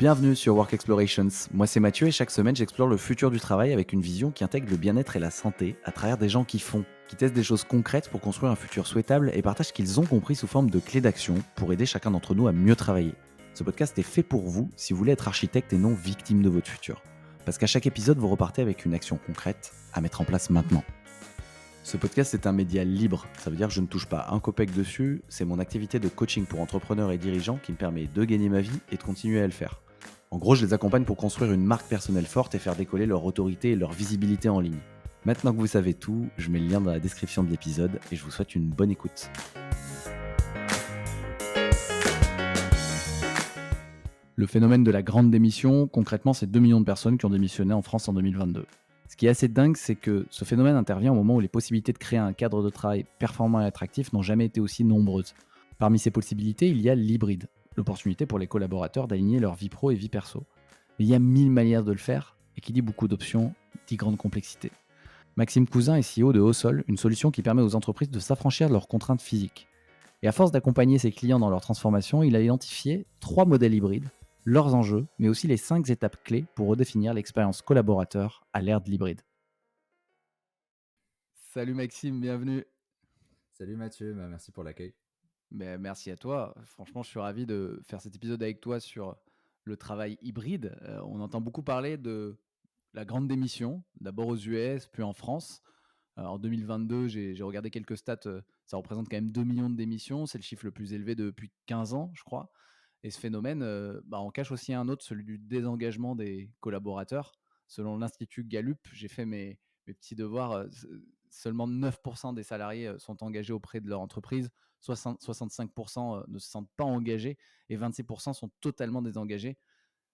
Bienvenue sur Work Explorations. Moi c'est Mathieu et chaque semaine j'explore le futur du travail avec une vision qui intègre le bien-être et la santé à travers des gens qui font, qui testent des choses concrètes pour construire un futur souhaitable et partagent ce qu'ils ont compris sous forme de clés d'action pour aider chacun d'entre nous à mieux travailler. Ce podcast est fait pour vous si vous voulez être architecte et non victime de votre futur. Parce qu'à chaque épisode vous repartez avec une action concrète à mettre en place maintenant. Ce podcast est un média libre, ça veut dire que je ne touche pas un copec dessus, c'est mon activité de coaching pour entrepreneurs et dirigeants qui me permet de gagner ma vie et de continuer à le faire. En gros, je les accompagne pour construire une marque personnelle forte et faire décoller leur autorité et leur visibilité en ligne. Maintenant que vous savez tout, je mets le lien dans la description de l'épisode et je vous souhaite une bonne écoute. Le phénomène de la grande démission, concrètement, c'est 2 millions de personnes qui ont démissionné en France en 2022. Ce qui est assez dingue, c'est que ce phénomène intervient au moment où les possibilités de créer un cadre de travail performant et attractif n'ont jamais été aussi nombreuses. Parmi ces possibilités, il y a l'hybride, l'opportunité pour les collaborateurs d'aligner leur vie pro et vie perso. Mais il y a 1000 manières de le faire, et qui dit beaucoup d'options, dit grande complexité. Maxime Cousin est CEO de Haut-Sol, une solution qui permet aux entreprises de s'affranchir de leurs contraintes physiques. Et à force d'accompagner ses clients dans leur transformation, il a identifié 3 modèles hybrides, leurs enjeux, mais aussi les 5 étapes clés pour redéfinir l'expérience collaborateur à l'ère de l'hybride. Salut Maxime, bienvenue. Salut Mathieu, merci pour l'accueil. Mais merci à toi. Franchement, je suis ravi de faire cet épisode avec toi sur le travail hybride. On entend beaucoup parler de la grande démission, d'abord aux US, puis en France. En 2022, j'ai regardé quelques stats, ça représente quand même 2 millions de démissions. C'est le chiffre le plus élevé depuis 15 ans, je crois. Et ce phénomène, en cache aussi un autre, celui du désengagement des collaborateurs. Selon l'Institut Gallup, j'ai fait mes petits devoirs, seulement 9% des salariés sont engagés auprès de leur entreprise, 65% ne se sentent pas engagés et 26% sont totalement désengagés.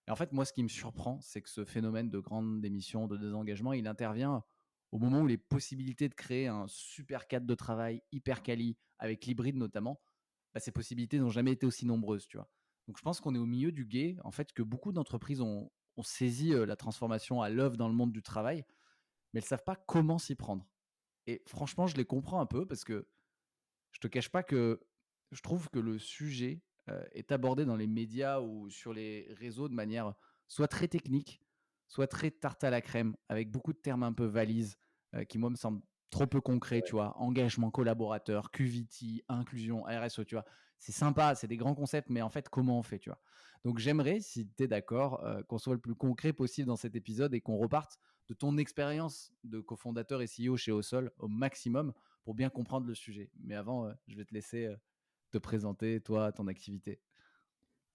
Et en fait, moi, ce qui me surprend, c'est que ce phénomène de grande démission, de désengagement, il intervient au moment où les possibilités de créer un super cadre de travail hyper quali, avec l'hybride notamment, ces possibilités n'ont jamais été aussi nombreuses, tu vois. Donc je pense qu'on est au milieu du gué, en fait, que beaucoup d'entreprises ont saisi la transformation à l'œuvre dans le monde du travail, mais elles ne savent pas comment s'y prendre. Et franchement, je les comprends un peu parce que je te cache pas que je trouve que le sujet est abordé dans les médias ou sur les réseaux de manière soit très technique, soit très tarte à la crème, avec beaucoup de termes un peu valises qui, moi, me semblent trop peu concrets, tu vois. Engagement collaborateur, QVT, inclusion, RSE, tu vois. C'est sympa, c'est des grands concepts, mais en fait, comment on fait, tu vois. Donc, j'aimerais, si tu es d'accord, qu'on soit le plus concret possible dans cet épisode et qu'on reparte de ton expérience de cofondateur et CEO chez Osol au maximum pour bien comprendre le sujet. Mais avant, je vais te laisser te présenter, toi, ton activité.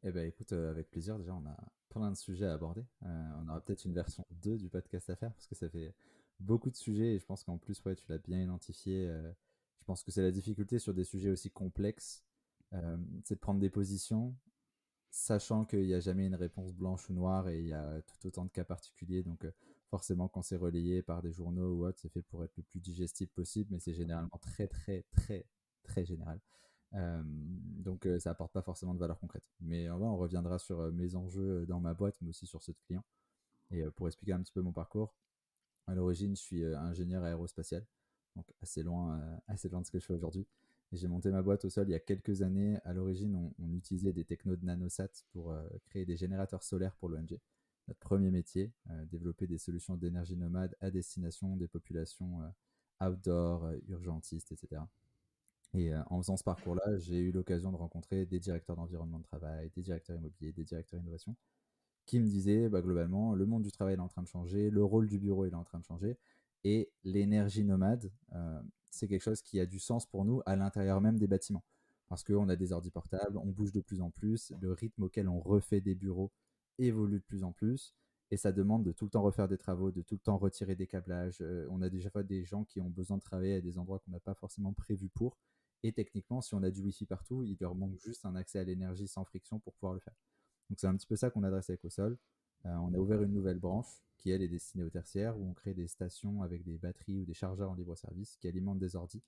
Eh ben écoute, avec plaisir, déjà on a plein de sujets à aborder. On aura peut-être une version 2 du podcast à faire parce que ça fait beaucoup de sujets et je pense qu'en plus, ouais, tu l'as bien identifié. Je pense que c'est la difficulté sur des sujets aussi complexes, c'est de prendre des positions, sachant qu'il n'y a jamais une réponse blanche ou noire et il y a tout autant de cas particuliers. Donc forcément, quand c'est relayé par des journaux ou autre, c'est fait pour être le plus digestible possible, mais c'est généralement très, très, très, très général. Donc ça apporte pas forcément de valeur concrète. Mais on reviendra sur mes enjeux dans ma boîte, mais aussi sur ceux de clients. Et pour expliquer un petit peu mon parcours, à l'origine, je suis ingénieur aérospatial, donc assez loin de ce que je fais aujourd'hui. Et j'ai monté ma boîte au sol il y a quelques années. À l'origine, on utilisait des technos de nanosat pour créer des générateurs solaires pour l'ONG. Notre premier métier, développer des solutions d'énergie nomade à destination des populations outdoor, urgentistes, etc. Et en faisant ce parcours-là, j'ai eu l'occasion de rencontrer des directeurs d'environnement de travail, des directeurs immobiliers, des directeurs innovation, qui me disaient globalement, le monde du travail est en train de changer, le rôle du bureau est en train de changer, et l'énergie nomade, c'est quelque chose qui a du sens pour nous à l'intérieur même des bâtiments. Parce qu'on a des ordi portables, on bouge de plus en plus, le rythme auquel on refait des bureaux évolue de plus en plus, et ça demande de tout le temps refaire des travaux, de tout le temps retirer des câblages. On a déjà fois des gens qui ont besoin de travailler à des endroits qu'on n'a pas forcément prévus pour, et techniquement, si on a du Wi-Fi partout, il leur manque juste un accès à l'énergie sans friction pour pouvoir le faire. Donc c'est un petit peu ça qu'on adresse avec Osol. On a ouvert une nouvelle branche qui, elle, est destinée aux tertiaires, où on crée des stations avec des batteries ou des chargeurs en libre-service qui alimentent des ordis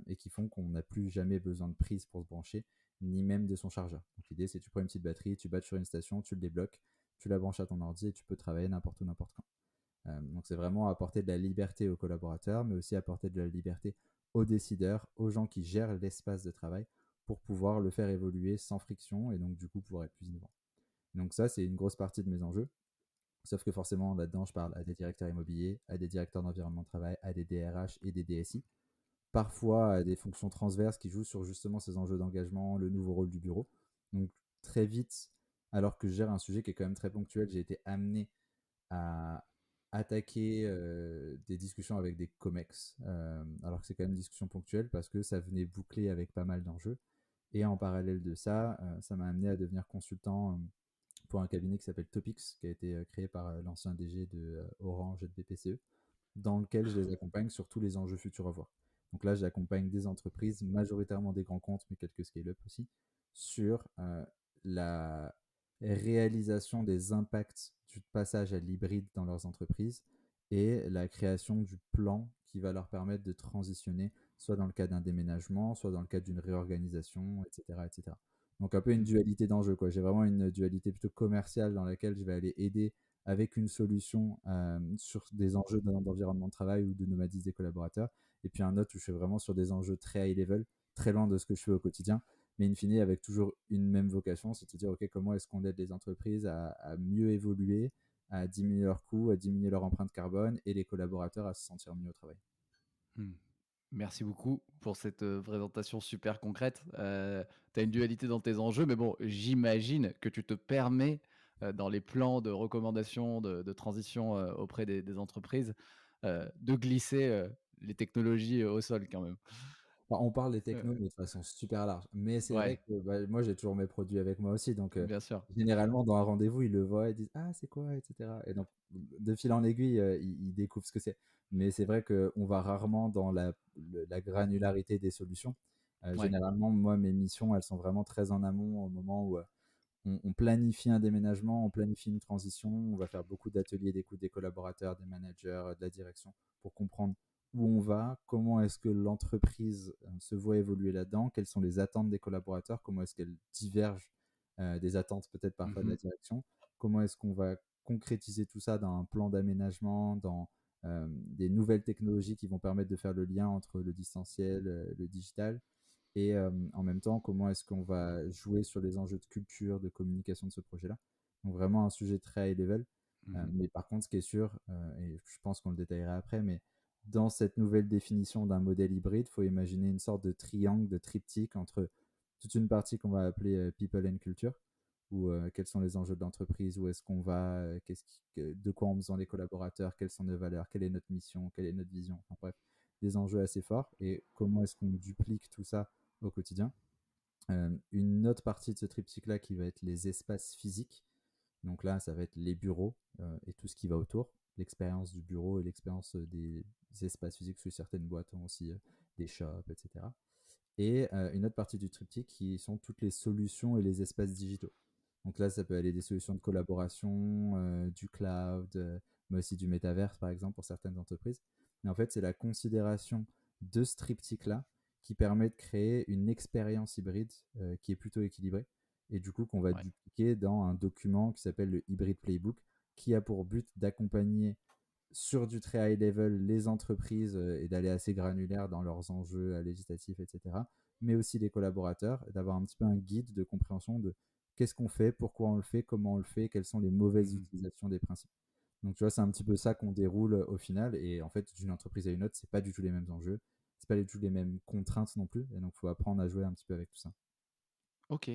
et qui font qu'on n'a plus jamais besoin de prise pour se brancher, ni même de son chargeur. Donc l'idée, c'est que tu prends une petite batterie, tu battes sur une station, tu le débloques, tu la branches à ton ordi et tu peux travailler n'importe où, n'importe quand. Donc c'est vraiment apporter de la liberté aux collaborateurs, mais aussi apporter de la liberté aux décideurs, aux gens qui gèrent l'espace de travail pour pouvoir le faire évoluer sans friction et donc du coup pouvoir être plus innovant. Donc ça, c'est une grosse partie de mes enjeux. Sauf que forcément, là-dedans, je parle à des directeurs immobiliers, à des directeurs d'environnement de travail, à des DRH et des DSI. Parfois à des fonctions transverses qui jouent sur justement ces enjeux d'engagement, le nouveau rôle du bureau. Donc très vite, alors que je gère un sujet qui est quand même très ponctuel, j'ai été amené à attaquer des discussions avec des COMEX, alors que c'est quand même une discussion ponctuelle parce que ça venait boucler avec pas mal d'enjeux. Et en parallèle de ça, ça m'a amené à devenir consultant pour un cabinet qui s'appelle Topix, qui a été créé par l'ancien DG de Orange et de BPCE, dans lequel je les accompagne sur tous les enjeux futurs à voir. Donc là, j'accompagne des entreprises, majoritairement des grands comptes, mais quelques scale-up aussi, sur la réalisation des impacts du passage à l'hybride dans leurs entreprises et la création du plan qui va leur permettre de transitionner, soit dans le cas d'un déménagement, soit dans le cadre d'une réorganisation, etc., etc. Donc un peu une Mmh. dualité d'enjeux, quoi. J'ai vraiment une dualité plutôt commerciale dans laquelle je vais aller aider avec une solution sur des enjeux d'environnement de travail ou de nomadisme des collaborateurs. Et puis un autre où je suis vraiment sur des enjeux très high level, très loin de ce que je fais au quotidien, mais in fine avec toujours une même vocation, c'est de se dire, OK, comment est-ce qu'on aide les entreprises à mieux évoluer, à diminuer leurs coûts, à diminuer leur empreinte carbone et les collaborateurs à se sentir mieux au travail. Mmh. Merci beaucoup pour cette, présentation super concrète. Tu as une dualité dans tes enjeux, mais bon, j'imagine que tu te permets, dans les plans de recommandation de transition, auprès des entreprises, de glisser, les technologies, au sol quand même. Enfin, on parle des technos, Heu, mais de façon super large. Mais c'est vrai ouais, que bah, moi, j'ai toujours mes produits avec moi aussi. Donc, bien sûr. généralement, dans un rendez-vous, ils le voient, ils disent ah, c'est quoi, etc. Et donc, de fil en aiguille, ils découvrent ce que c'est. Mais c'est vrai qu'on va rarement dans la granularité des solutions. Ouais. Généralement, moi, mes missions, elles sont vraiment très en amont au moment où on planifie un déménagement, on planifie une transition, on va faire beaucoup d'ateliers d'écoute des collaborateurs, des managers, de la direction pour comprendre où on va, comment est-ce que l'entreprise se voit évoluer là-dedans, quelles sont les attentes des collaborateurs, comment est-ce qu'elles divergent des attentes peut-être parfois de la Mmh. direction, comment est-ce qu'on va concrétiser tout ça dans un plan d'aménagement, dans des nouvelles technologies qui vont permettre de faire le lien entre le distanciel, le digital, et en même temps, comment est-ce qu'on va jouer sur les enjeux de culture, de communication de ce projet-là. Donc vraiment un sujet très high level. Mmh. Mais par contre, ce qui est sûr, et je pense qu'on le détaillera après, mais dans cette nouvelle définition d'un modèle hybride, il faut imaginer une sorte de triangle, de triptyque entre toute une partie qu'on va appeler people and culture, ou quels sont les enjeux de l'entreprise, où est-ce qu'on va, de quoi ont besoin les collaborateurs, quelles sont nos valeurs, quelle est notre mission, quelle est notre vision, enfin bref, des enjeux assez forts, et comment est-ce qu'on duplique tout ça au quotidien. Une autre partie de ce triptyque-là qui va être les espaces physiques. Donc là, ça va être les bureaux et tout ce qui va autour, l'expérience du bureau et l'expérience des espaces physiques, parce que certaines boîtes ont aussi des shops, etc. Et une autre partie du triptyque qui sont toutes les solutions et les espaces digitaux. Donc là, ça peut aller des solutions de collaboration, du cloud, mais aussi du métaverse, par exemple, pour certaines entreprises. Mais en fait, c'est la considération de ce triptyque-là qui permet de créer une expérience hybride qui est plutôt équilibrée et du coup qu'on va Ouais. dupliquer dans un document qui s'appelle le Hybrid Playbook qui a pour but d'accompagner sur du très high level les entreprises et d'aller assez granulaire dans leurs enjeux législatifs, etc. Mais aussi les collaborateurs, d'avoir un petit peu un guide de compréhension de qu'est-ce qu'on fait, pourquoi on le fait, comment on le fait, quelles sont les mauvaises Mmh. utilisations des principes. Donc tu vois, c'est un petit peu ça qu'on déroule au final. Et en fait, d'une entreprise à une autre, c'est pas du tout les mêmes enjeux, c'est pas du tout les mêmes contraintes non plus. Et donc, il faut apprendre à jouer un petit peu avec tout ça. OK,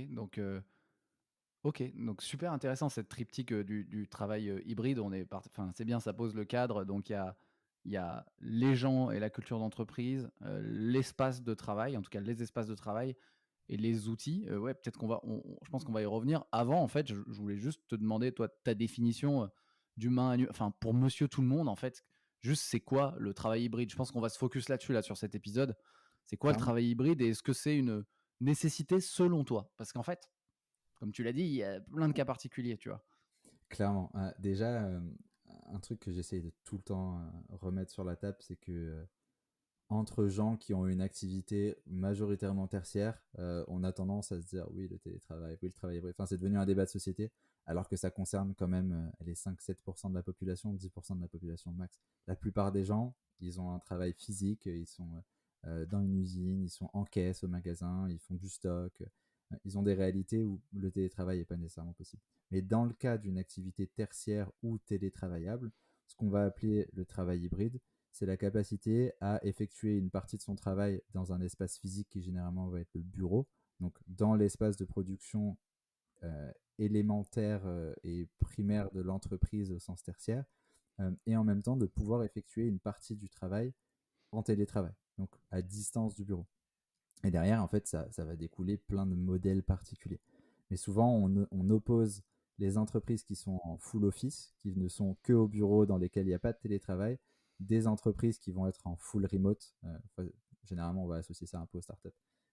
donc super intéressant cette triptyque, du travail, hybride. On est enfin, c'est bien, ça pose le cadre. Donc il y a les gens et la culture d'entreprise, l'espace de travail, en tout cas les espaces de travail et les outils. Ouais, peut-être qu'on va je pense qu'on va y revenir. Avant, en fait, je voulais juste te demander, toi, ta définition, d'humain à nu enfin, pour monsieur tout le monde, en fait, juste c'est quoi le travail hybride? Je pense qu'on va se focus là-dessus, là, sur cet épisode. C'est quoi le Clairement. travail hybride et est-ce que c'est une nécessité selon toi? Parce qu'en fait, comme tu l'as dit, il y a plein de cas particuliers, tu vois? Clairement. Déjà, un truc que j'essaye de tout le temps remettre sur la table, c'est que entre gens qui ont une activité majoritairement tertiaire, on a tendance à se dire oui, le télétravail, oui, le travail hybride. Enfin, c'est devenu un débat de société, alors que ça concerne quand même les 5-7% de la population, 10% de la population max. La plupart des gens, ils ont un travail physique, ils sont dans une usine, ils sont en caisse au magasin, ils font du stock. Ils ont des réalités où le télétravail n'est pas nécessairement possible. Mais dans le cas d'une activité tertiaire ou télétravaillable, ce qu'on va appeler le travail hybride, c'est la capacité à effectuer une partie de son travail dans un espace physique qui généralement va être le bureau, donc dans l'espace de production élémentaire et primaire de l'entreprise au sens tertiaire, et en même temps de pouvoir effectuer une partie du travail en télétravail, donc à distance du bureau. Et derrière, en fait, ça va découler plein de modèles particuliers. Mais souvent, on oppose les entreprises qui sont en full office, qui ne sont que au bureau, dans lesquelles il n'y a pas de télétravail, des entreprises qui vont être en full remote. Généralement, on va associer ça un peu aux startups.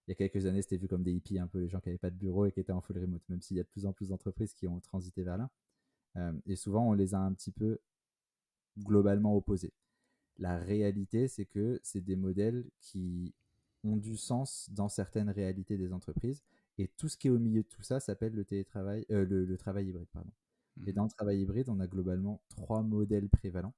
Il y a quelques années, c'était vu comme des hippies, un peu les gens qui n'avaient pas de bureau et qui étaient en full remote, même s'il y a de plus en plus d'entreprises qui ont transité vers là. Et souvent, on les a un petit peu globalement opposés. La réalité, c'est que c'est des modèles qui ont du sens dans certaines réalités des entreprises. Et tout ce qui est au milieu de tout ça s'appelle le télétravail, le travail hybride, pardon. Et Mhm. dans le travail hybride, on a globalement 3 modèles prévalents.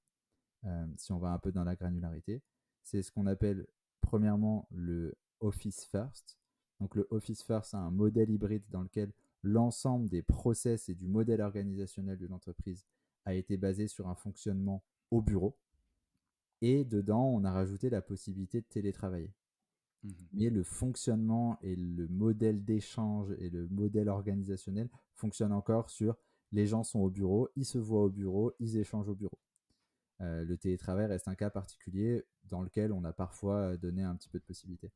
Si on va un peu dans la granularité, c'est ce qu'on appelle premièrement le Office First. Donc le Office First, c'est un modèle hybride dans lequel l'ensemble des process et du modèle organisationnel de l'entreprise a été basé sur un fonctionnement au bureau. Et dedans, on a rajouté la possibilité de télétravailler. Mhm. Mais le fonctionnement et le modèle d'échange et le modèle organisationnel fonctionnent encore sur les gens sont au bureau, ils se voient au bureau, ils échangent au bureau. Le télétravail reste un cas particulier dans lequel on a parfois donné un petit peu de possibilités.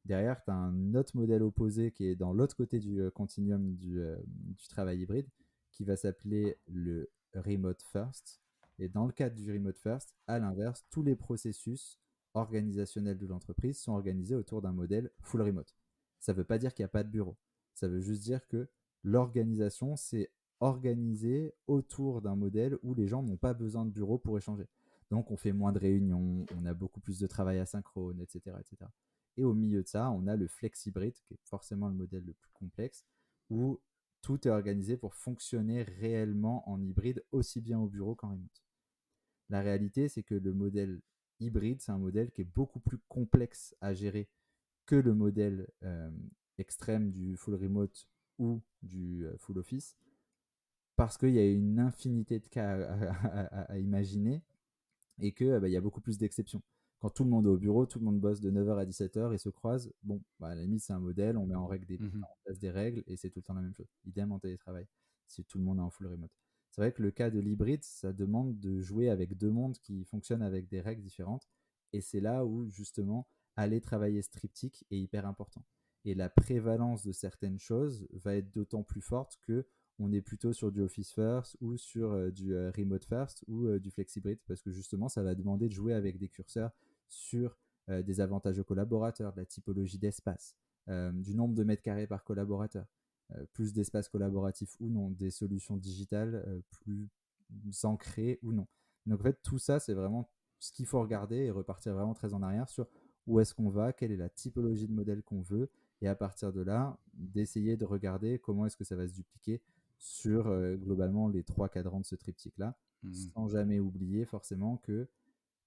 Derrière, tu as un autre modèle opposé qui est dans l'autre côté du continuum du travail hybride, qui va s'appeler le remote first. Et dans le cadre du remote first, à l'inverse, tous les processus organisationnels de l'entreprise sont organisés autour d'un modèle full remote. Ça ne veut pas dire qu'il n'y a pas de bureau. Ça veut juste dire que l'organisation s'est organisée autour d'un modèle où les gens n'ont pas besoin de bureau pour échanger. Donc on fait moins de réunions, on a beaucoup plus de travail asynchrone, etc., etc. Et au milieu de ça, on a le flex hybride, qui est forcément le modèle le plus complexe, où tout est organisé pour fonctionner réellement en hybride, aussi bien au bureau qu'en remote. La réalité, c'est que le modèle hybride, c'est un modèle qui est beaucoup plus complexe à gérer que le modèle extrême du full remote ou du full office, parce qu'il y a une infinité de cas à imaginer et que bah, y a beaucoup plus d'exceptions. Quand tout le monde est au bureau, tout le monde bosse de 9h à 17h et se croise, bon, bah, à la limite, c'est un modèle, on met Mhm. en place des règles et c'est tout le temps la même chose. Idem en télétravail, si tout le monde est en full remote. C'est vrai que le cas de l'hybride, ça demande de jouer avec deux mondes qui fonctionnent avec des règles différentes. Et c'est là où, justement, aller travailler ce triptyque est hyper important. Et la prévalence de certaines choses va être d'autant plus forte que on est plutôt sur du Office First ou sur du Remote First ou du Flexibride parce que justement, ça va demander de jouer avec des curseurs sur des avantages aux collaborateurs, de la typologie d'espace, du nombre de mètres carrés par collaborateur, plus d'espace collaboratif ou non, des solutions digitales plus ancrées ou non. Donc en fait, tout ça, c'est vraiment ce qu'il faut regarder et repartir vraiment très en arrière sur où est-ce qu'on va, quelle est la typologie de modèle qu'on veut, et à partir de là, d'essayer de regarder comment est-ce que ça va se dupliquer sur globalement les 3 cadrans de ce triptyque-là, Mhm. sans jamais oublier forcément que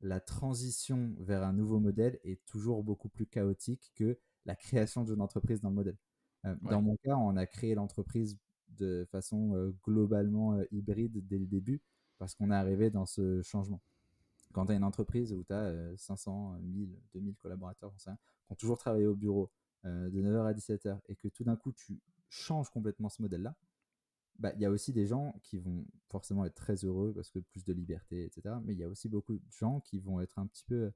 la transition vers un nouveau modèle est toujours beaucoup plus chaotique que la création d'une entreprise dans le modèle. Dans Ouais. mon cas, on a créé l'entreprise de façon globalement hybride dès le début parce qu'on est arrivé dans ce changement. Quand tu as une entreprise où tu as 500, 1000, 2000 collaborateurs, qui ont toujours travaillé au bureau de 9h à 17h et que tout d'un coup tu changes complètement ce modèle-là, bah, il y a aussi des gens qui vont forcément être très heureux parce que plus de liberté, etc. Mais il y a aussi beaucoup de gens qui vont être un petit peu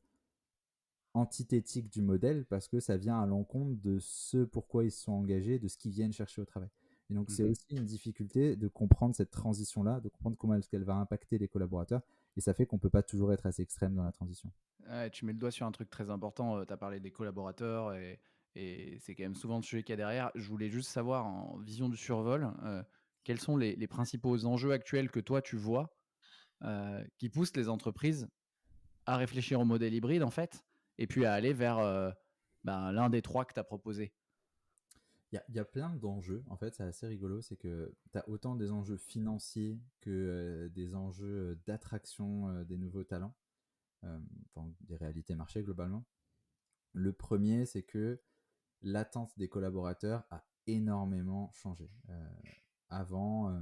antithétiques du modèle parce que ça vient à l'encontre de ce pourquoi ils se sont engagés, de ce qu'ils viennent chercher au travail. Et donc, c'est Mhm. aussi une difficulté de comprendre cette transition-là, de comprendre comment est-ce qu'elle va impacter les collaborateurs. Et ça fait qu'on ne peut pas toujours être assez extrême dans la transition. Ouais, tu mets le doigt sur un truc très important. Tu as parlé des collaborateurs et c'est quand même souvent le sujet qu'il y a derrière. Je voulais juste savoir, en vision du survol, quels sont les principaux enjeux actuels que toi tu vois qui poussent les entreprises à réfléchir au modèle hybride, en fait, et puis à aller vers ben, l'un des trois que tu as proposé. Il y a plein d'enjeux, en fait, c'est assez rigolo, c'est que tu as autant des enjeux financiers que des enjeux d'attraction des nouveaux talents, enfin, des réalités marché globalement. Le premier, c'est que l'attente des collaborateurs a énormément changé. Avant,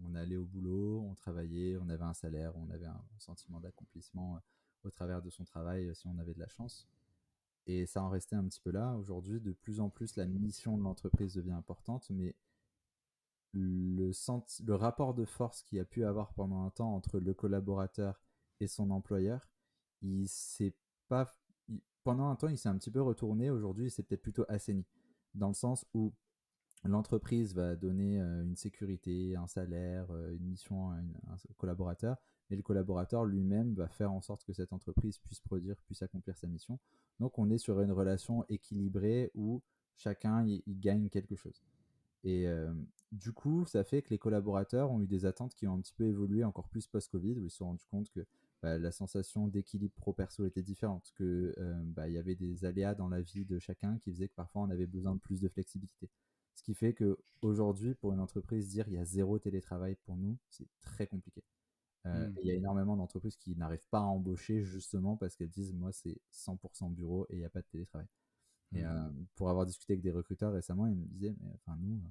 on allait au boulot, on travaillait, on avait un salaire, on avait un sentiment d'accomplissement au travers de son travail si on avait de la chance. Et ça en restait un petit peu là. Aujourd'hui, de plus en plus, la mission de l'entreprise devient importante, mais le rapport de force qu'il y a pu avoir pendant un temps entre le collaborateur et son employeur, il s'est pas, pendant un temps, il s'est un petit peu retourné. Aujourd'hui, il s'est peut-être plutôt assaini, dans le sens où l'entreprise va donner une sécurité, un salaire, une mission à un collaborateur, et le collaborateur lui-même va faire en sorte que cette entreprise puisse produire, puisse accomplir sa mission. Donc on est sur une relation équilibrée où chacun il gagne quelque chose. Et du coup, ça fait que les collaborateurs ont eu des attentes qui ont un petit peu évolué encore plus post-Covid, où ils se sont rendus compte que la sensation d'équilibre pro-perso était différente, que il y avait des aléas dans la vie de chacun qui faisaient que parfois on avait besoin de plus de flexibilité. Ce qui fait qu'aujourd'hui, pour une entreprise, dire il y a zéro télétravail pour nous, c'est très compliqué. Mmh. Et il y a énormément d'entreprises qui n'arrivent pas à embaucher justement parce qu'elles disent moi c'est 100% bureau et il n'y a pas de télétravail. Et Mmh. pour avoir discuté avec des recruteurs récemment, ils me disaient mais enfin nous,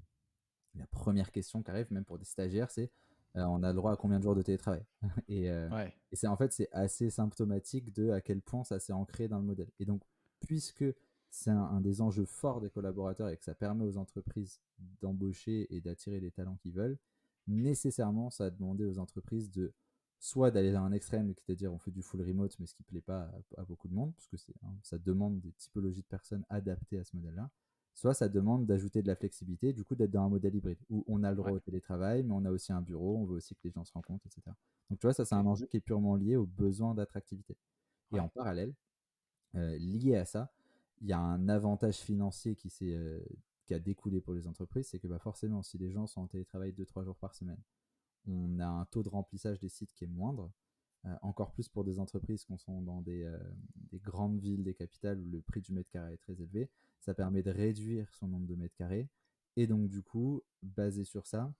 la première question qui arrive, même pour des stagiaires, c'est on a le droit à combien de jours de télétravail. et, euh, Ouais. et c'est en fait c'est assez symptomatique de à quel point ça s'est ancré dans le modèle. Et donc, puisque c'est un des enjeux forts des collaborateurs et que ça permet aux entreprises d'embaucher et d'attirer les talents qu'ils veulent, nécessairement ça a demandé aux entreprises de soit d'aller dans un extrême, c'est-à-dire on fait du full remote, mais ce qui ne plaît pas à beaucoup de monde, parce que ça demande des typologies de personnes adaptées à ce modèle-là. Soit ça demande d'ajouter de la flexibilité, du coup d'être dans un modèle hybride, où on a le droit Ouais. au télétravail, mais on a aussi un bureau, on veut aussi que les gens se rencontrent, etc. Donc tu vois, ça c'est un OK. enjeu qui est purement lié aux besoins d'attractivité. Et en Ouais. parallèle, lié à ça, il y a un avantage financier qui a découlé pour les entreprises, c'est que forcément, si les gens sont en télétravail 2-3 jours par semaine, on a un taux de remplissage des sites qui est moindre, encore plus pour des entreprises qui sont dans des grandes villes, des capitales où le prix du mètre carré est très élevé. Ça permet de réduire son nombre de mètres carrés. Et donc, du coup, basé sur ça,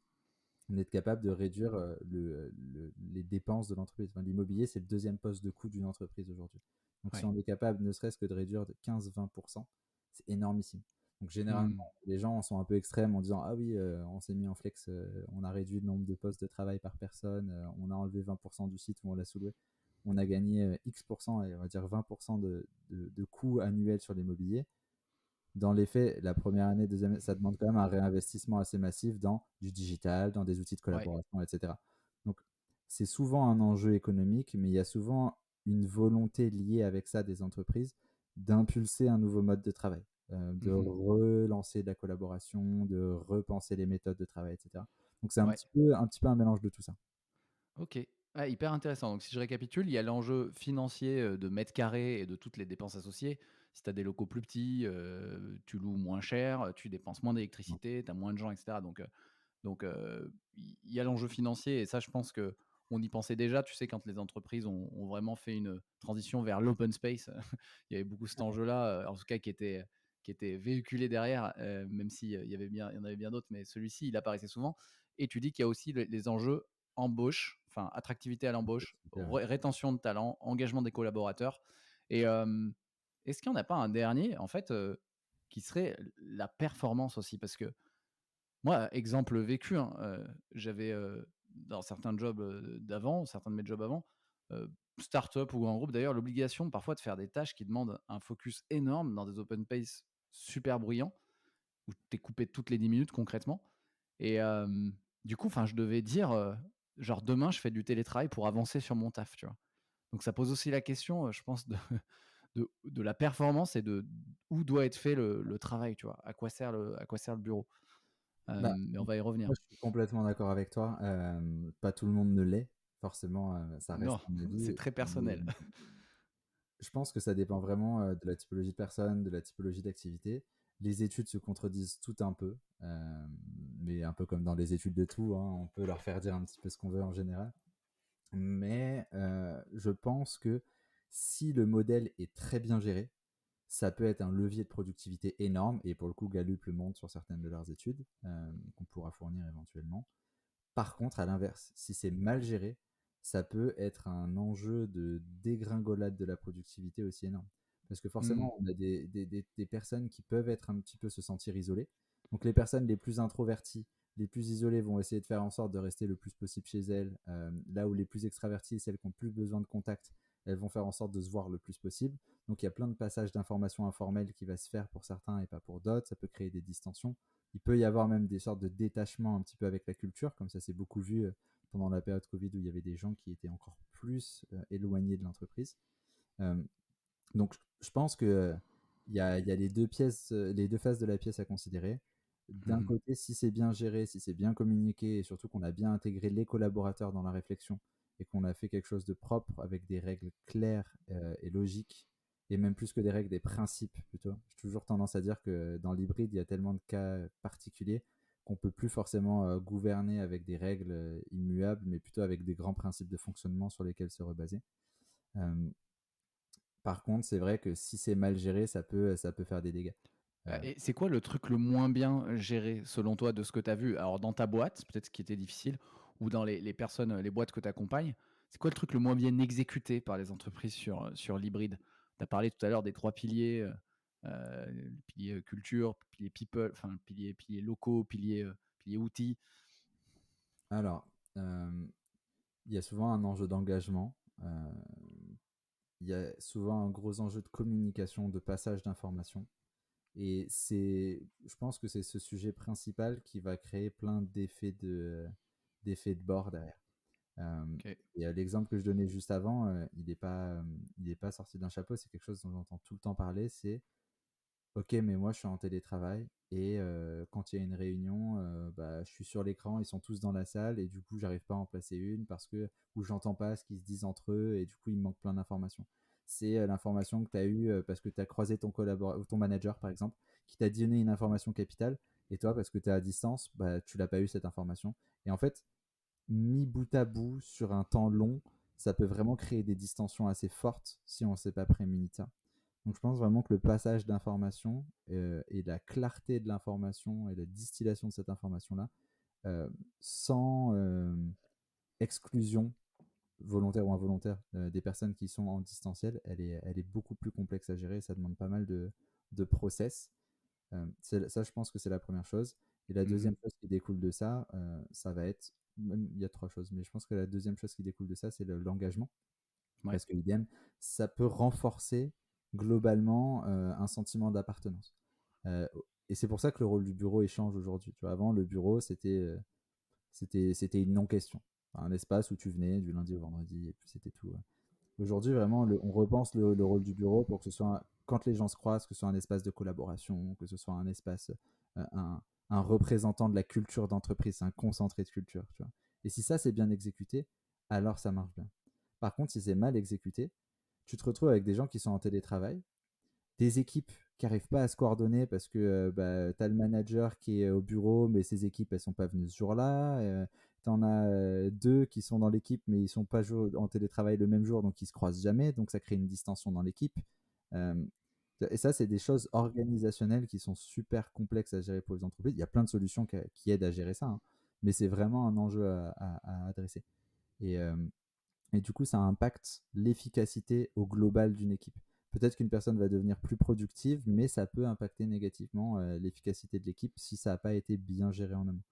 on est capable de réduire les dépenses de l'entreprise. Enfin, l'immobilier, c'est le deuxième poste de coût d'une entreprise aujourd'hui. Donc, si Ouais. on est capable, ne serait-ce que de réduire de 15-20%, c'est énormissime. Donc, généralement, Mmh. les gens sont un peu extrêmes en disant ah oui, on s'est mis en flex, on a réduit le nombre de postes de travail par personne, on a enlevé 20% du site où on l'a sous-loué. On a gagné X%, et on va dire 20% de coûts annuels sur l'immobilier. Dans les faits, la première année, deuxième année, ça demande quand même un réinvestissement assez massif dans du digital, dans des outils de Ouais. collaboration, etc. Donc, c'est souvent un enjeu économique, mais il y a souvent une volonté liée avec ça des entreprises d'impulser un nouveau mode de travail, de Mmh. relancer de la collaboration, de repenser les méthodes de travail, etc. Donc, c'est Ouais. un petit peu un mélange de tout ça. OK. Ah, hyper intéressant. Donc, si je récapitule, il y a l'enjeu financier de mètres carrés et de toutes les dépenses associées. Si tu as des locaux plus petits, tu loues moins cher, tu dépenses moins Non. d'électricité, tu as moins de gens, etc. Donc, il y a l'enjeu financier et ça, je pense que on y pensait déjà. Tu sais, quand les entreprises ont vraiment fait une transition vers l'open space, il y avait beaucoup cet enjeu-là, en tout cas qui était véhiculé derrière, même s'il il y en avait bien d'autres, mais celui-ci, il apparaissait souvent. Et tu dis qu'il y a aussi les enjeux embauche, enfin attractivité à l'embauche, Super. rétention de talent, engagement des collaborateurs. Et est-ce qu'il n'y en a pas un dernier, en fait, qui serait la performance aussi? Parce que moi, exemple vécu, hein, j'avais, dans certains jobs, d'avant, certains de mes jobs avant, start-up ou en groupe d'ailleurs, l'obligation parfois de faire des tâches qui demandent un focus énorme dans des open space super bruyants, où tu es coupé toutes les 10 minutes concrètement. Et du coup, enfin, je devais dire, genre: «Demain, je fais du télétravail pour avancer sur mon taf», tu vois? Donc ça pose aussi la question, je pense de la performance et de où doit être fait le travail, tu vois? À quoi sert le bureau? Bah, Mais on va y revenir. moi, je suis complètement d'accord avec toi. Pas tout le monde ne l'est. Forcément, ça reste Non, un c'est avis. très Mais personnel. je pense que ça dépend vraiment de la typologie de personne, de la typologie d'activité. Les études se contredisent tout un peu, mais un peu comme dans les études de tout, hein, on peut leur faire dire un petit peu ce qu'on veut en général. Mais je pense que si le modèle est très bien géré, ça peut être un levier de productivité énorme. Et pour le coup, Gallup le montre sur certaines de leurs études, qu'on pourra fournir éventuellement. Par contre, à l'inverse, si c'est mal géré, ça peut être un enjeu de dégringolade de la productivité aussi énorme. Parce que Mmh. forcément, on a des personnes qui peuvent être un petit peu se sentir isolées. Donc les personnes les plus introverties, les plus isolées vont essayer de faire en sorte de rester le plus possible chez elles, là où les plus extraverties, celles qui ont plus besoin de contact, elles vont faire en sorte de se voir le plus possible. Donc il y a plein de passages d'informations informelles qui va se faire pour certains et pas pour d'autres, ça peut créer des distensions. Il peut y avoir même des sortes de détachement un petit peu avec la culture, comme ça c'est beaucoup vu pendant la période Covid où il y avait des gens qui étaient encore plus éloignés de l'entreprise. Euh, donc, je pense que il y a les deux faces de la pièce à considérer. D'un Mhm. côté, si c'est bien géré, si c'est bien communiqué, et surtout qu'on a bien intégré les collaborateurs dans la réflexion et qu'on a fait quelque chose de propre avec des règles claires et logiques, et même plus que des règles, des principes plutôt. J'ai toujours tendance à dire que dans l'hybride, il y a tellement de cas particuliers qu'on peut plus forcément gouverner avec des règles immuables, mais plutôt avec des grands principes de fonctionnement sur lesquels se rebaser. Euh, Par contre, c'est vrai que si c'est mal géré, ça peut faire des dégâts. Et c'est quoi le truc le moins bien géré selon toi de ce que tu as vu? Alors dans ta boîte, peut-être ce qui était difficile, ou dans les personnes, les boîtes que tu accompagnes, c'est quoi le truc le moins bien exécuté par les entreprises sur l'hybride? Tu as parlé tout à l'heure des 3 piliers, le pilier, culture, pilier people, enfin pilier locaux, pilier outils. Alors, il y a souvent un enjeu d'engagement. Il y a souvent un gros enjeu de communication, de passage d'informations. Et je pense que c'est ce sujet principal qui va créer plein d'effets de bord derrière. Euh, OK. et l'exemple que je donnais juste avant, il est pas sorti d'un chapeau, c'est quelque chose dont j'entends tout le temps parler, c'est OK, mais moi je suis en télétravail et quand il y a une réunion, bah, je suis sur l'écran, ils sont tous dans la salle et du coup j'arrive pas à en placer une parce que ou j'entends pas ce qu'ils se disent entre eux et du coup il me manque plein d'informations. C'est l'information que tu as eue parce que tu as croisé ton manager par exemple, qui t'a donné une information capitale et toi parce que tu es à distance, bah, tu l'as pas eu cette information. Et en fait, mis bout à bout sur un temps long, ça peut vraiment créer des distensions assez fortes si on ne s'est pas prémuni de ça. Donc je pense vraiment que le passage d'informations et la clarté de l'information et la distillation de cette information-là, euh, sans exclusion volontaire ou involontaire des personnes qui sont en distanciel, elle est beaucoup plus complexe à gérer et ça demande pas mal de process. Ça, je pense que c'est la première chose. Et la Mmh. deuxième chose qui découle de ça, ça va être, il y a trois choses, mais je pense que la deuxième chose qui découle de ça, c'est l'engagement. Ouais. Parce que l'IDEM, ça peut renforcer globalement un sentiment d'appartenance. Euh, et c'est pour ça que le rôle du bureau échange aujourd'hui. Tu vois, avant, le bureau, c'était une non-question. Un espace où tu venais du lundi au vendredi, et puis c'était tout. Aujourd'hui, vraiment, on repense le rôle du bureau pour que ce soit, quand les gens se croisent, que ce soit un espace de collaboration, que ce soit un espace, un représentant de la culture d'entreprise, un concentré de culture. Tu vois. Et si ça, c'est bien exécuté, alors ça marche bien. Par contre, si c'est mal exécuté, tu te retrouves avec des gens qui sont en télétravail, des équipes qui n'arrivent pas à se coordonner parce que bah, tu as le manager qui est au bureau, mais ses équipes, elles sont pas venues ce jour-là. Tu en as deux qui sont dans l'équipe, mais ils sont pas en télétravail le même jour, donc ils se croisent jamais. Donc ça crée une distension dans l'équipe. Euh, et ça, c'est des choses organisationnelles qui sont super complexes à gérer pour les entreprises. Il y a plein de solutions qui aident à gérer ça, hein, mais c'est vraiment un enjeu à adresser. Et, euh, et du coup, ça impacte l'efficacité au global d'une équipe. Peut-être qu'une personne va devenir plus productive, mais ça peut impacter négativement l'efficacité de l'équipe si ça n'a pas été bien géré en amont.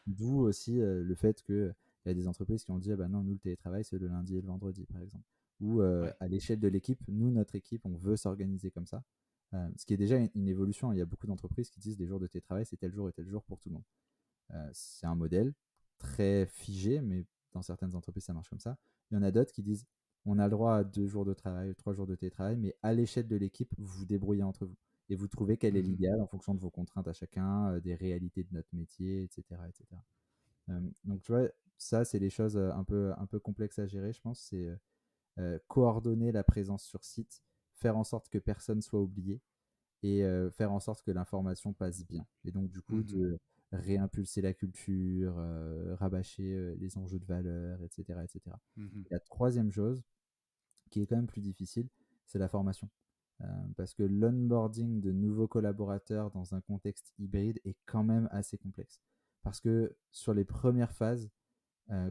D'où aussi le fait qu'il y a des entreprises qui ont dit ah bah non, nous le télétravail, c'est le lundi et le vendredi, par exemple. Ou Ouais. à l'échelle de l'équipe, nous, notre équipe, on veut s'organiser comme ça. Ce qui est déjà une évolution. Il y a beaucoup d'entreprises qui disent les jours de télétravail, c'est tel jour et tel jour pour tout le monde. C'est un modèle très figé, mais dans certaines entreprises, ça marche comme ça. Il y en a d'autres qui disent on a le droit à 2 jours de travail, 3 jours de télétravail, mais à l'échelle de l'équipe, vous vous débrouillez entre vous. Et vous trouvez quel est Mmh. l'idéal en fonction de vos contraintes à chacun, des réalités de notre métier, etc. etc. Donc, tu vois, ça, c'est les choses un peu complexes à gérer, je pense. C'est coordonner la présence sur site, faire en sorte que personne soit oublié et faire en sorte que l'information passe bien. Et donc, du coup, Mmh. de réimpulser la culture, rabâcher les enjeux de valeur, etc., etc. Mmh. La troisième chose, qui est quand même plus difficile, c'est la formation. Parce que l'onboarding de nouveaux collaborateurs dans un contexte hybride est quand même assez complexe. Parce que sur les premières phases,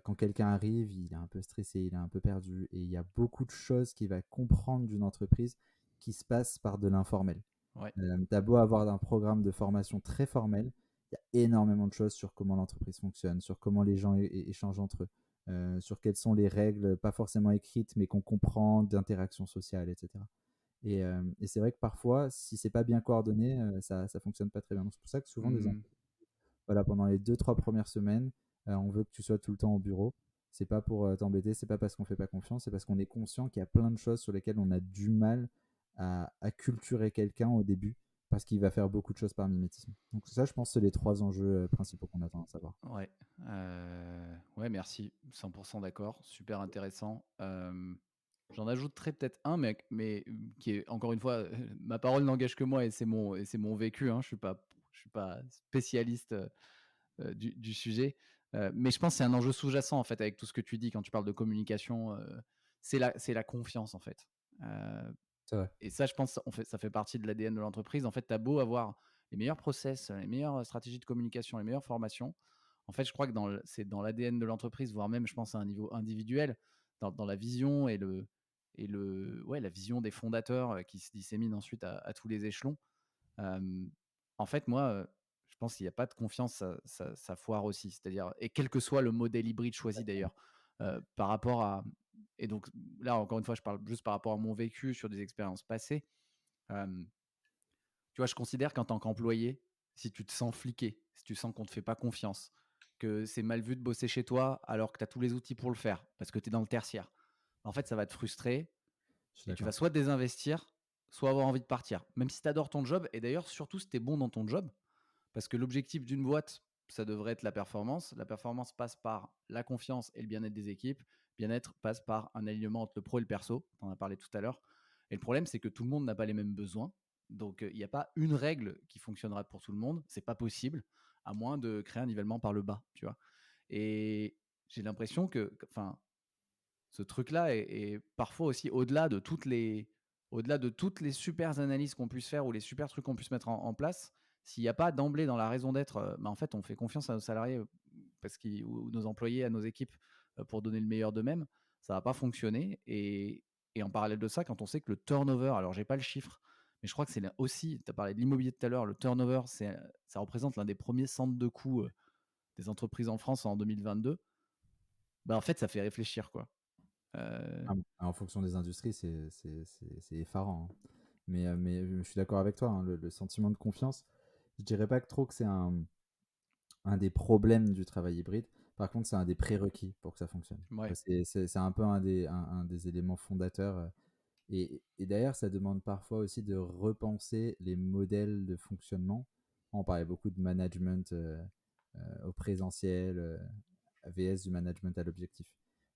quand quelqu'un arrive, il est un peu stressé, il est un peu perdu, et il y a beaucoup de choses qu'il va comprendre d'une entreprise qui se passent par de l'informel. Ouais. Tu as beau avoir un programme de formation très formel, il y a énormément de choses sur comment l'entreprise fonctionne, sur comment les gens échangent entre eux, sur quelles sont les règles, pas forcément écrites, mais qu'on comprend d'interaction sociale, etc. Et c'est vrai que parfois, si c'est pas bien coordonné, ça fonctionne pas très bien. Donc c'est pour ça que souvent Mmh. voilà, pendant les 2-3 premières semaines, on veut que tu sois tout le temps au bureau. C'est pas pour t'embêter, c'est pas parce qu'on fait pas confiance, c'est parce qu'on est conscient qu'il y a plein de choses sur lesquelles on a du mal à culturer quelqu'un au début, parce qu'il va faire beaucoup de choses par mimétisme. Donc ça, je pense, c'est les 3 enjeux principaux qu'on attend à savoir. Ouais, ouais, merci, 100 d'accord, super intéressant. J'en ajouterai peut-être un, mais qui est encore une fois, ma parole n'engage que moi et c'est mon vécu, hein. Je suis pas spécialiste, du sujet, mais je pense que c'est un enjeu sous-jacent, en fait, avec tout ce que tu dis quand tu parles de communication, c'est la confiance, en fait. Heu C'est vrai. et ça, je pense, ça fait partie de l'ADN de l'entreprise. En fait, tu as beau avoir les meilleurs process, les meilleures stratégies de communication, les meilleures formations. En fait, je crois que c'est dans l'ADN de l'entreprise, voire même, je pense, à un niveau individuel, dans la vision ouais, la vision des fondateurs qui se dissémine ensuite à tous les échelons. Euh, En fait, moi, je pense qu'il n'y a pas de confiance, ça foire aussi. C'est-à-dire, et quel que soit le modèle hybride choisi d'ailleurs, par rapport à. Et donc là, encore une fois, je parle juste par rapport à mon vécu sur des expériences passées. Euh, Tu vois, je considère qu'en tant qu'employé, si tu te sens fliqué, si tu sens qu'on ne te fait pas confiance, que c'est mal vu de bosser chez toi alors que tu as tous les outils pour le faire, parce que tu es dans le tertiaire, en fait, ça va te frustrer Je suis et tu vas d'accord. soit désinvestir, soit avoir envie de partir. Même si tu adores ton job, et d'ailleurs, surtout si tu es bon dans ton job, parce que l'objectif d'une boîte, ça devrait être la performance. La performance passe par la confiance et le bien-être des équipes. Bien-être passe par un alignement entre le pro et le perso. Tu en as parlé tout à l'heure. Et le problème, c'est que tout le monde n'a pas les mêmes besoins. Donc, il n'y a pas une règle qui fonctionnera pour tout le monde. C'est pas possible, à moins de créer un nivellement par le bas, tu vois. Et j'ai l'impression enfin, ce truc-là est parfois aussi au-delà de toutes les super analyses qu'on puisse faire ou les super trucs qu'on puisse mettre en place. S'il n'y a pas d'emblée dans la raison d'être, en fait, on fait confiance à nos salariés ou nos employés, à nos équipes pour donner le meilleur d'eux-mêmes, ça va pas fonctionner. Et en parallèle de ça, quand on sait que le turnover, alors j'ai pas le chiffre, mais je crois que c'est aussi, tu as parlé de l'immobilier tout à l'heure, le turnover, ça représente l'un des premiers centres de coûts des entreprises en France en 2022. Bah, en fait, ça fait réfléchir, quoi. Euh, Ah bon. En fonction des industries, c'est effarant, hein. Mais je suis d'accord avec toi, hein, le sentiment de confiance, je dirais pas que trop que c'est un des problèmes du travail hybride. Par contre, c'est un des prérequis pour que ça fonctionne. ouais. C'est un peu un des éléments fondateurs. Et d'ailleurs, ça demande parfois aussi de repenser les modèles de fonctionnement. On parlait beaucoup de management au présentiel, VS du management à l'objectif.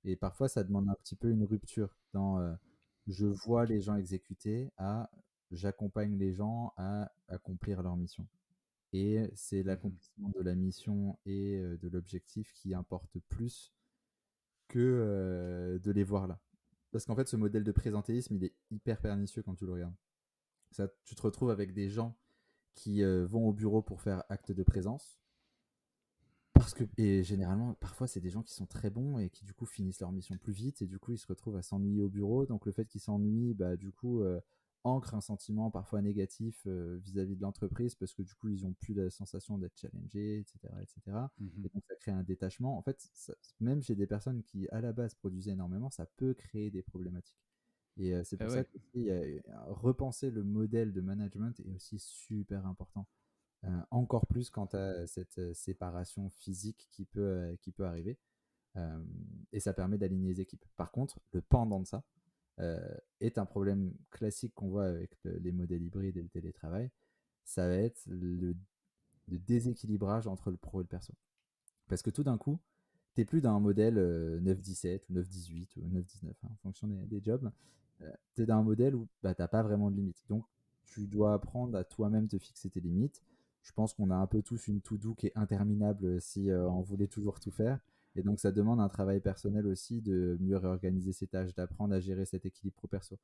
Et parfois, ça demande un petit peu une rupture dans je vois les gens exécuter à j'accompagne les gens à accomplir leur mission. Et c'est Mhm. l'accomplissement de la mission et de l'objectif qui importe plus que de les voir là. Parce qu'en fait, ce modèle de présentéisme, il est hyper pernicieux quand tu le regardes. Ça, tu te retrouves avec des gens qui vont au bureau pour faire acte de présence. Et généralement, parfois, c'est des gens qui sont très bons et qui, du coup, finissent leur mission plus vite. Et du coup, ils se retrouvent à s'ennuyer au bureau. Donc, le fait qu'ils s'ennuient, bah, du coup, ancre un sentiment parfois négatif vis-à-vis de l'entreprise parce que, du coup, ils n'ont plus la sensation d'être challengés, etc., etc. Et cetera. Mhm. Et donc, ça crée un détachement. En fait, même chez des personnes qui, à la base, produisaient énormément, ça peut créer des problématiques. Et c'est Eh pour ça ouais. que repenser le modèle de management est aussi super important. Encore plus quand tu as cette séparation physique qui peut arriver. Euh, et ça permet d'aligner les équipes. Par contre, le pendant de ça est un problème classique qu'on voit avec les modèles hybrides et le télétravail. Ça va être le déséquilibrage entre le pro et le perso. Parce que tout d'un coup, tu n'es plus dans un modèle 9-17 ou 9-18 ou 9-19, hein, en fonction des jobs. Tu es dans un modèle où bah, tu n'as pas vraiment de limites. Donc, tu dois apprendre à toi-même te fixer tes limites. Je pense qu'on a un peu tous une to-do qui est interminable si on voulait toujours tout faire. Et donc, ça demande un travail personnel aussi de mieux réorganiser ses tâches, d'apprendre à gérer cet équilibre pro-perso,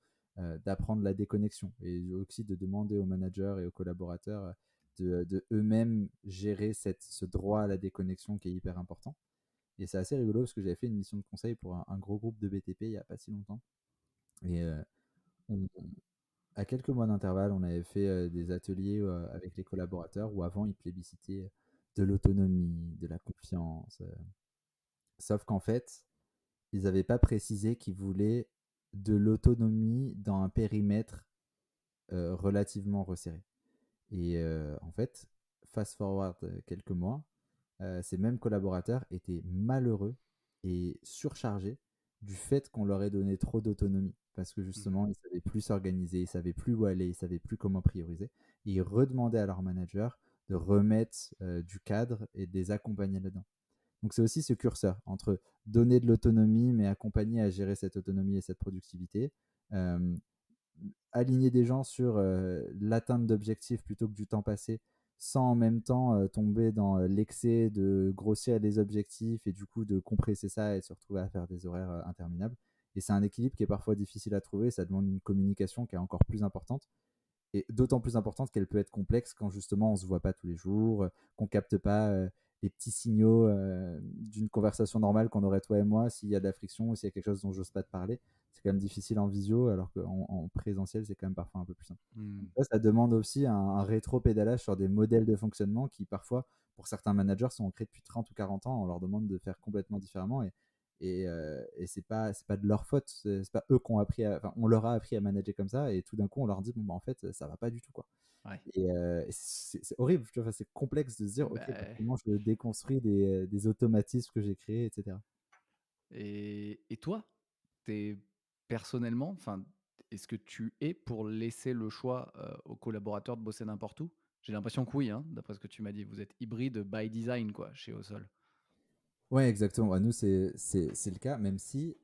d'apprendre la déconnexion et aussi de demander aux managers et aux collaborateurs de eux-mêmes gérer ce droit à la déconnexion qui est hyper important. Et c'est assez rigolo parce que j'avais fait une mission de conseil pour un gros groupe de BTP il n'y a pas si longtemps. Et on- à quelques mois d'intervalle, on avait fait des ateliers avec les collaborateurs où avant ils plébiscitaient de l'autonomie, de la confiance. Sauf qu'en fait, ils n'avaient pas précisé qu'ils voulaient de l'autonomie dans un périmètre relativement resserré. Et en fait, fast forward quelques mois, ces mêmes collaborateurs étaient malheureux et surchargés du fait qu'on leur ait donné trop d'autonomie. Parce que Mhm. justement, ils ne savaient plus s'organiser, ils ne savaient plus où aller, ils ne savaient plus comment prioriser. Et ils redemandaient à leur manager de remettre du cadre et de les accompagner là-dedans. Donc c'est aussi ce curseur entre donner de l'autonomie, mais accompagner à gérer cette autonomie et cette productivité. Euh, Aligner des gens sur l'atteinte d'objectifs plutôt que du temps passé, sans en même temps tomber dans l'excès de grossir les objectifs et du coup de compresser ça et de se retrouver à faire des horaires interminables. Et c'est un équilibre qui est parfois difficile à trouver, ça demande une communication qui est encore plus importante et d'autant plus importante qu'elle peut être complexe quand justement on se voit pas tous les jours, qu'on capte pas les petits signaux d'une conversation normale qu'on aurait toi et moi s'il y a de la friction ou s'il y a quelque chose dont j'ose pas te parler. C'est quand même difficile en visio, alors qu'en présentiel, c'est quand même parfois un peu plus simple. Donc Mhm. ça demande aussi un rétro-pédalage sur des modèles de fonctionnement qui, parfois, pour certains managers, sont ancrés depuis 30 ou 40 ans. On leur demande de faire complètement différemment et c'est pas de leur faute. C'est pas eux qu'on appris enfin, on leur a appris à manager comme ça et tout d'un coup, on leur dit, bon, bah, en fait, ça va pas du tout, quoi. Ouais. Et c'est horrible, tu vois, enfin, c'est complexe de se dire, ok, bah, Bah, comment je déconstruis des automatismes que j'ai créés, etc. et toi, t'es personnellement, enfin, est-ce que tu es pour laisser le choix aux collaborateurs de bosser n'importe où? J'ai l'impression que oui, hein, d'après ce que tu m'as dit. Vous êtes hybride by design, quoi, chez Osol. Ouais, exactement. Bah, nous, c'est le cas, même si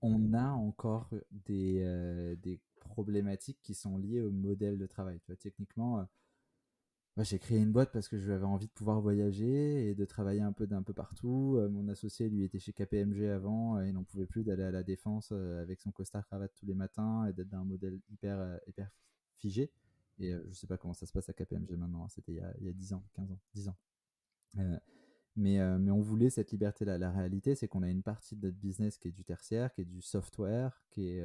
on a encore des problématiques qui sont liées au modèle de travail. Tu vois, techniquement, moi, j'ai créé une boîte parce que j'avais envie de pouvoir voyager et de travailler un peu d'un peu partout. Mon associé, lui, était chez KPMG avant, il n'en pouvait plus d'aller à la défense avec son costard cravate tous les matins et d'être dans un modèle hyper figé. Et je sais pas comment ça se passe à KPMG maintenant, hein. C'était il y a 10 ans, 15 ans, 10 ans. Euh, mais on voulait cette liberté-là. La réalité, c'est qu'on a une partie de notre business qui est du tertiaire, qui est du software, qui est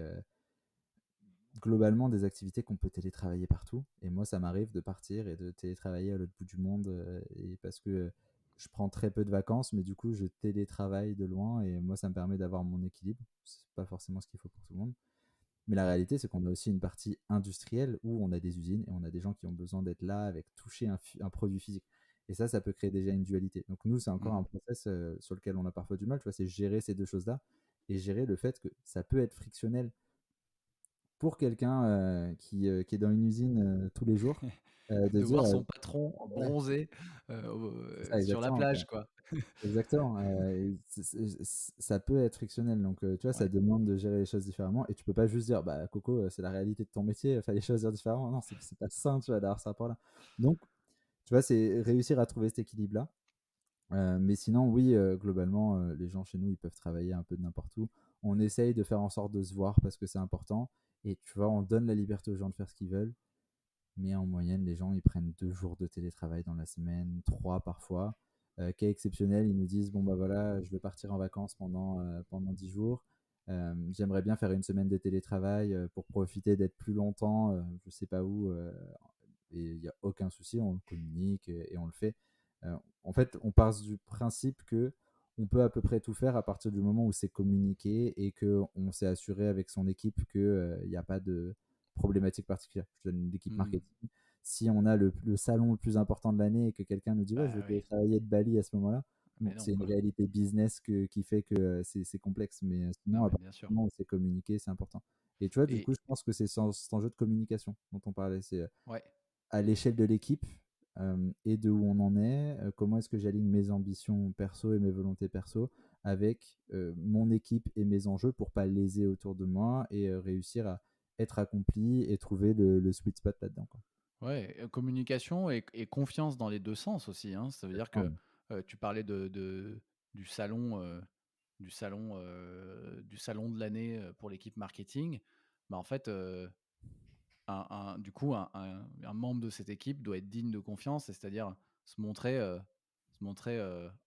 globalement des activités qu'on peut télétravailler partout. Et moi, ça m'arrive de partir et de télétravailler à l'autre bout du monde. Et parce que je prends très peu de vacances, mais du coup, je télétravaille de loin. Et moi, ça me permet d'avoir mon équilibre. C'est pas forcément ce qu'il faut pour tout le monde. Mais la réalité, c'est qu'on a aussi une partie industrielle où on a des usines et on a des gens qui ont besoin d'être là avec toucher un produit physique. Et ça peut créer déjà une dualité. Donc nous, c'est encore Mhm. un process sur lequel on a parfois du mal. Tu vois, c'est gérer ces deux choses-là et gérer le fait que ça peut être frictionnel pour quelqu'un qui est dans une usine tous les jours, de De dire, voir son patron ouais, bronzé c'est ça, sur la exactement, quoi. plage, quoi. Exactement. Et ça peut être frictionnel. Donc, tu vois, ça Ouais. demande de gérer les choses différemment. Et tu peux pas juste dire, bah, Coco, c'est la réalité de ton métier, fallait choisir différemment. Non, c'est pas sain, tu vois, d'avoir ce rapport-là. Donc, tu vois, c'est réussir à trouver cet équilibre-là. Mais sinon, oui, globalement, les gens chez nous, ils peuvent travailler un peu de n'importe où. On essaye de faire en sorte de se voir parce que c'est important. Et tu vois, on donne la liberté aux gens de faire ce qu'ils veulent. Mais en moyenne, les gens, ils prennent 2 jours de télétravail dans la semaine, trois parfois. Cas exceptionnel, ils nous disent, bon, bah voilà, je veux partir en vacances pendant 10 jours. J'aimerais bien faire une semaine de télétravail pour profiter d'être plus longtemps, je sais pas où. Et il n'y a aucun souci, on le communique et on le fait. En fait, on part du principe que on peut à peu près tout faire à partir du moment où c'est communiqué et que on s'est assuré avec son équipe qu'il n'y a pas de problématique particulière. Je donne l'équipe Mhm. marketing. Si on a le salon le plus important de l'année et que quelqu'un nous dit ouais, je Bah veux oui, télétravailler de Bali à ce moment-là, bon, mais non, c'est une quoi. réalité business qui fait que c'est complexe. Mais Non, sinon, à mais partir bien sûr. du moment où c'est communiqué, c'est important. Et tu vois, du Et coup, je pense que c'est cet enjeu de communication dont on parlait. C'est ouais. à l'échelle de l'équipe et de où on en est, comment est-ce que j'aligne mes ambitions perso et mes volontés perso avec mon équipe et mes enjeux pour pas léser autour de moi et réussir à être accompli et trouver le sweet spot là-dedans, quoi. Ouais, communication et confiance dans les 2 sens aussi, hein. Ça veut dire que, Exactement. tu parlais du salon, du salon de l'année, pour l'équipe marketing. Bah, en fait, du coup, un membre de cette équipe doit être digne de confiance, c'est-à-dire se montrer,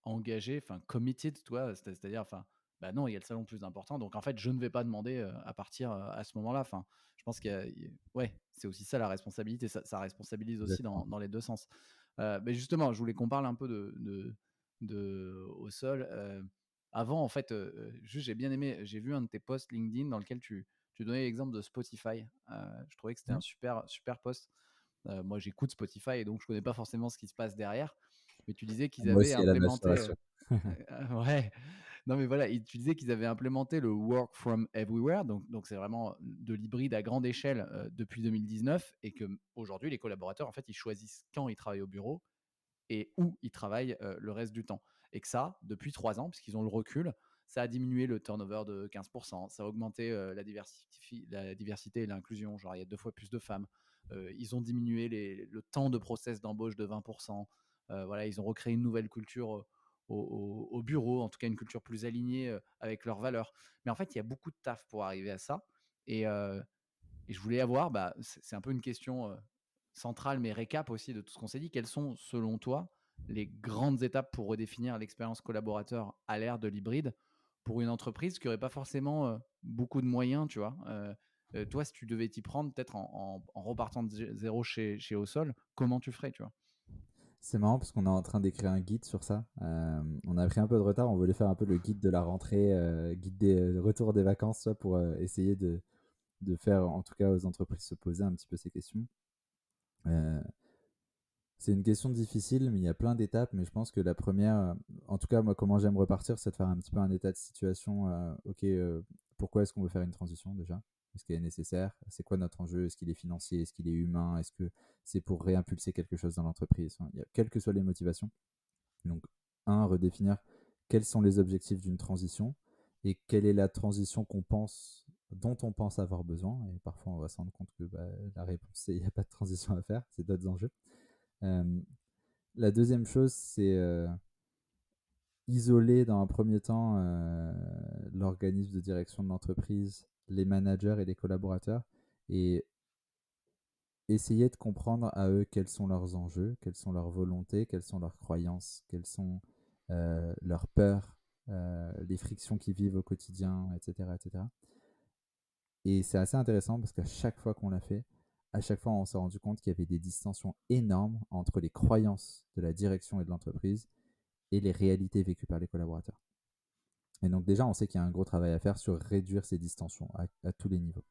engagé, enfin committed, toi, c'est-à-dire, enfin, bah non, il y a le salon le plus important, donc en fait, je ne vais pas demander à partir à ce moment-là. Enfin, je pense ouais, c'est aussi ça la responsabilité, ça responsabilise aussi Exactement. dans les deux sens. Mais justement, je voulais qu'on parle un peu au sol. Avant, en fait, juste, j'ai bien aimé, j'ai vu un de tes posts LinkedIn dans lequel tu donnais l'exemple de Spotify. Je trouvais que c'était un Mhm. super, super post. Moi, j'écoute Spotify et donc je connais pas forcément ce qui se passe derrière. Mais tu disais qu'ils Moi avaient aussi, à la base, je te implémenté. rassure. Ouais, non, mais voilà, tu disais qu'ils avaient implémenté le work from everywhere, donc c'est vraiment de l'hybride à grande échelle depuis 2019, et que aujourd'hui les collaborateurs, en fait, ils choisissent quand ils travaillent au bureau et où ils travaillent le reste du temps. Et que ça, depuis 3 ans, puisqu'ils ont le recul, ça a diminué le turnover de 15%, ça a augmenté la diversité et l'inclusion, genre il y a 2 fois plus de femmes. Ils ont diminué le temps de process d'embauche de 20%. Voilà, ils ont recréé une nouvelle culture au bureau, en tout cas une culture plus alignée avec leurs valeurs. Mais en fait, il y a beaucoup de taf pour arriver à ça. Et je voulais avoir, bah, c'est un peu une question centrale, mais récap aussi de tout ce qu'on s'est dit. Quelles sont, selon toi, les grandes étapes pour redéfinir l'expérience collaborateur à l'ère de l'hybride pour une entreprise qui n'aurait pas forcément beaucoup de moyens, tu vois? Toi, si tu devais t'y prendre, peut-être en repartant de zéro chez Osol, comment tu ferais, tu vois? C'est marrant parce qu'on est en train d'écrire un guide sur ça. On a pris un peu de retard, on voulait faire un peu le guide de la rentrée, guide des retours des vacances, ça, pour essayer de faire, en tout cas, aux entreprises se poser un petit peu ces questions. Euh, c'est une question difficile, mais il y a plein d'étapes. Mais je pense que la première, en tout cas, moi, comment j'aime repartir, c'est de faire un petit peu un état de situation. Ok, pourquoi est-ce qu'on veut faire une transition déjà? Est-ce qu'elle est nécessaire? C'est quoi notre enjeu? Est-ce qu'il est financier? Est-ce qu'il est humain? Est-ce que c'est pour réimpulser quelque chose dans l'entreprise? Enfin, quelles que soient les motivations. Donc, redéfinir quels sont les objectifs d'une transition et quelle est la transition dont on pense avoir besoin. Et parfois, on va se rendre compte que bah, la réponse, c'est il n'y a pas de transition à faire, c'est d'autres enjeux. Euh, la deuxième chose, c'est isoler dans un premier temps l'organisme de direction de l'entreprise, les managers et les collaborateurs, et essayer de comprendre à eux quels sont leurs enjeux, quelles sont leurs volontés, quelles sont leurs croyances, quelles sont leurs peurs, les frictions qu'ils vivent au quotidien, etc. etc. Et c'est assez intéressant parce qu'à chaque fois qu'on l'a fait, à chaque fois on s'est rendu compte qu'il y avait des distensions énormes entre les croyances de la direction et de l'entreprise et les réalités vécues par les collaborateurs. Et donc déjà, on sait qu'il y a un gros travail à faire sur réduire ces distensions à tous les niveaux.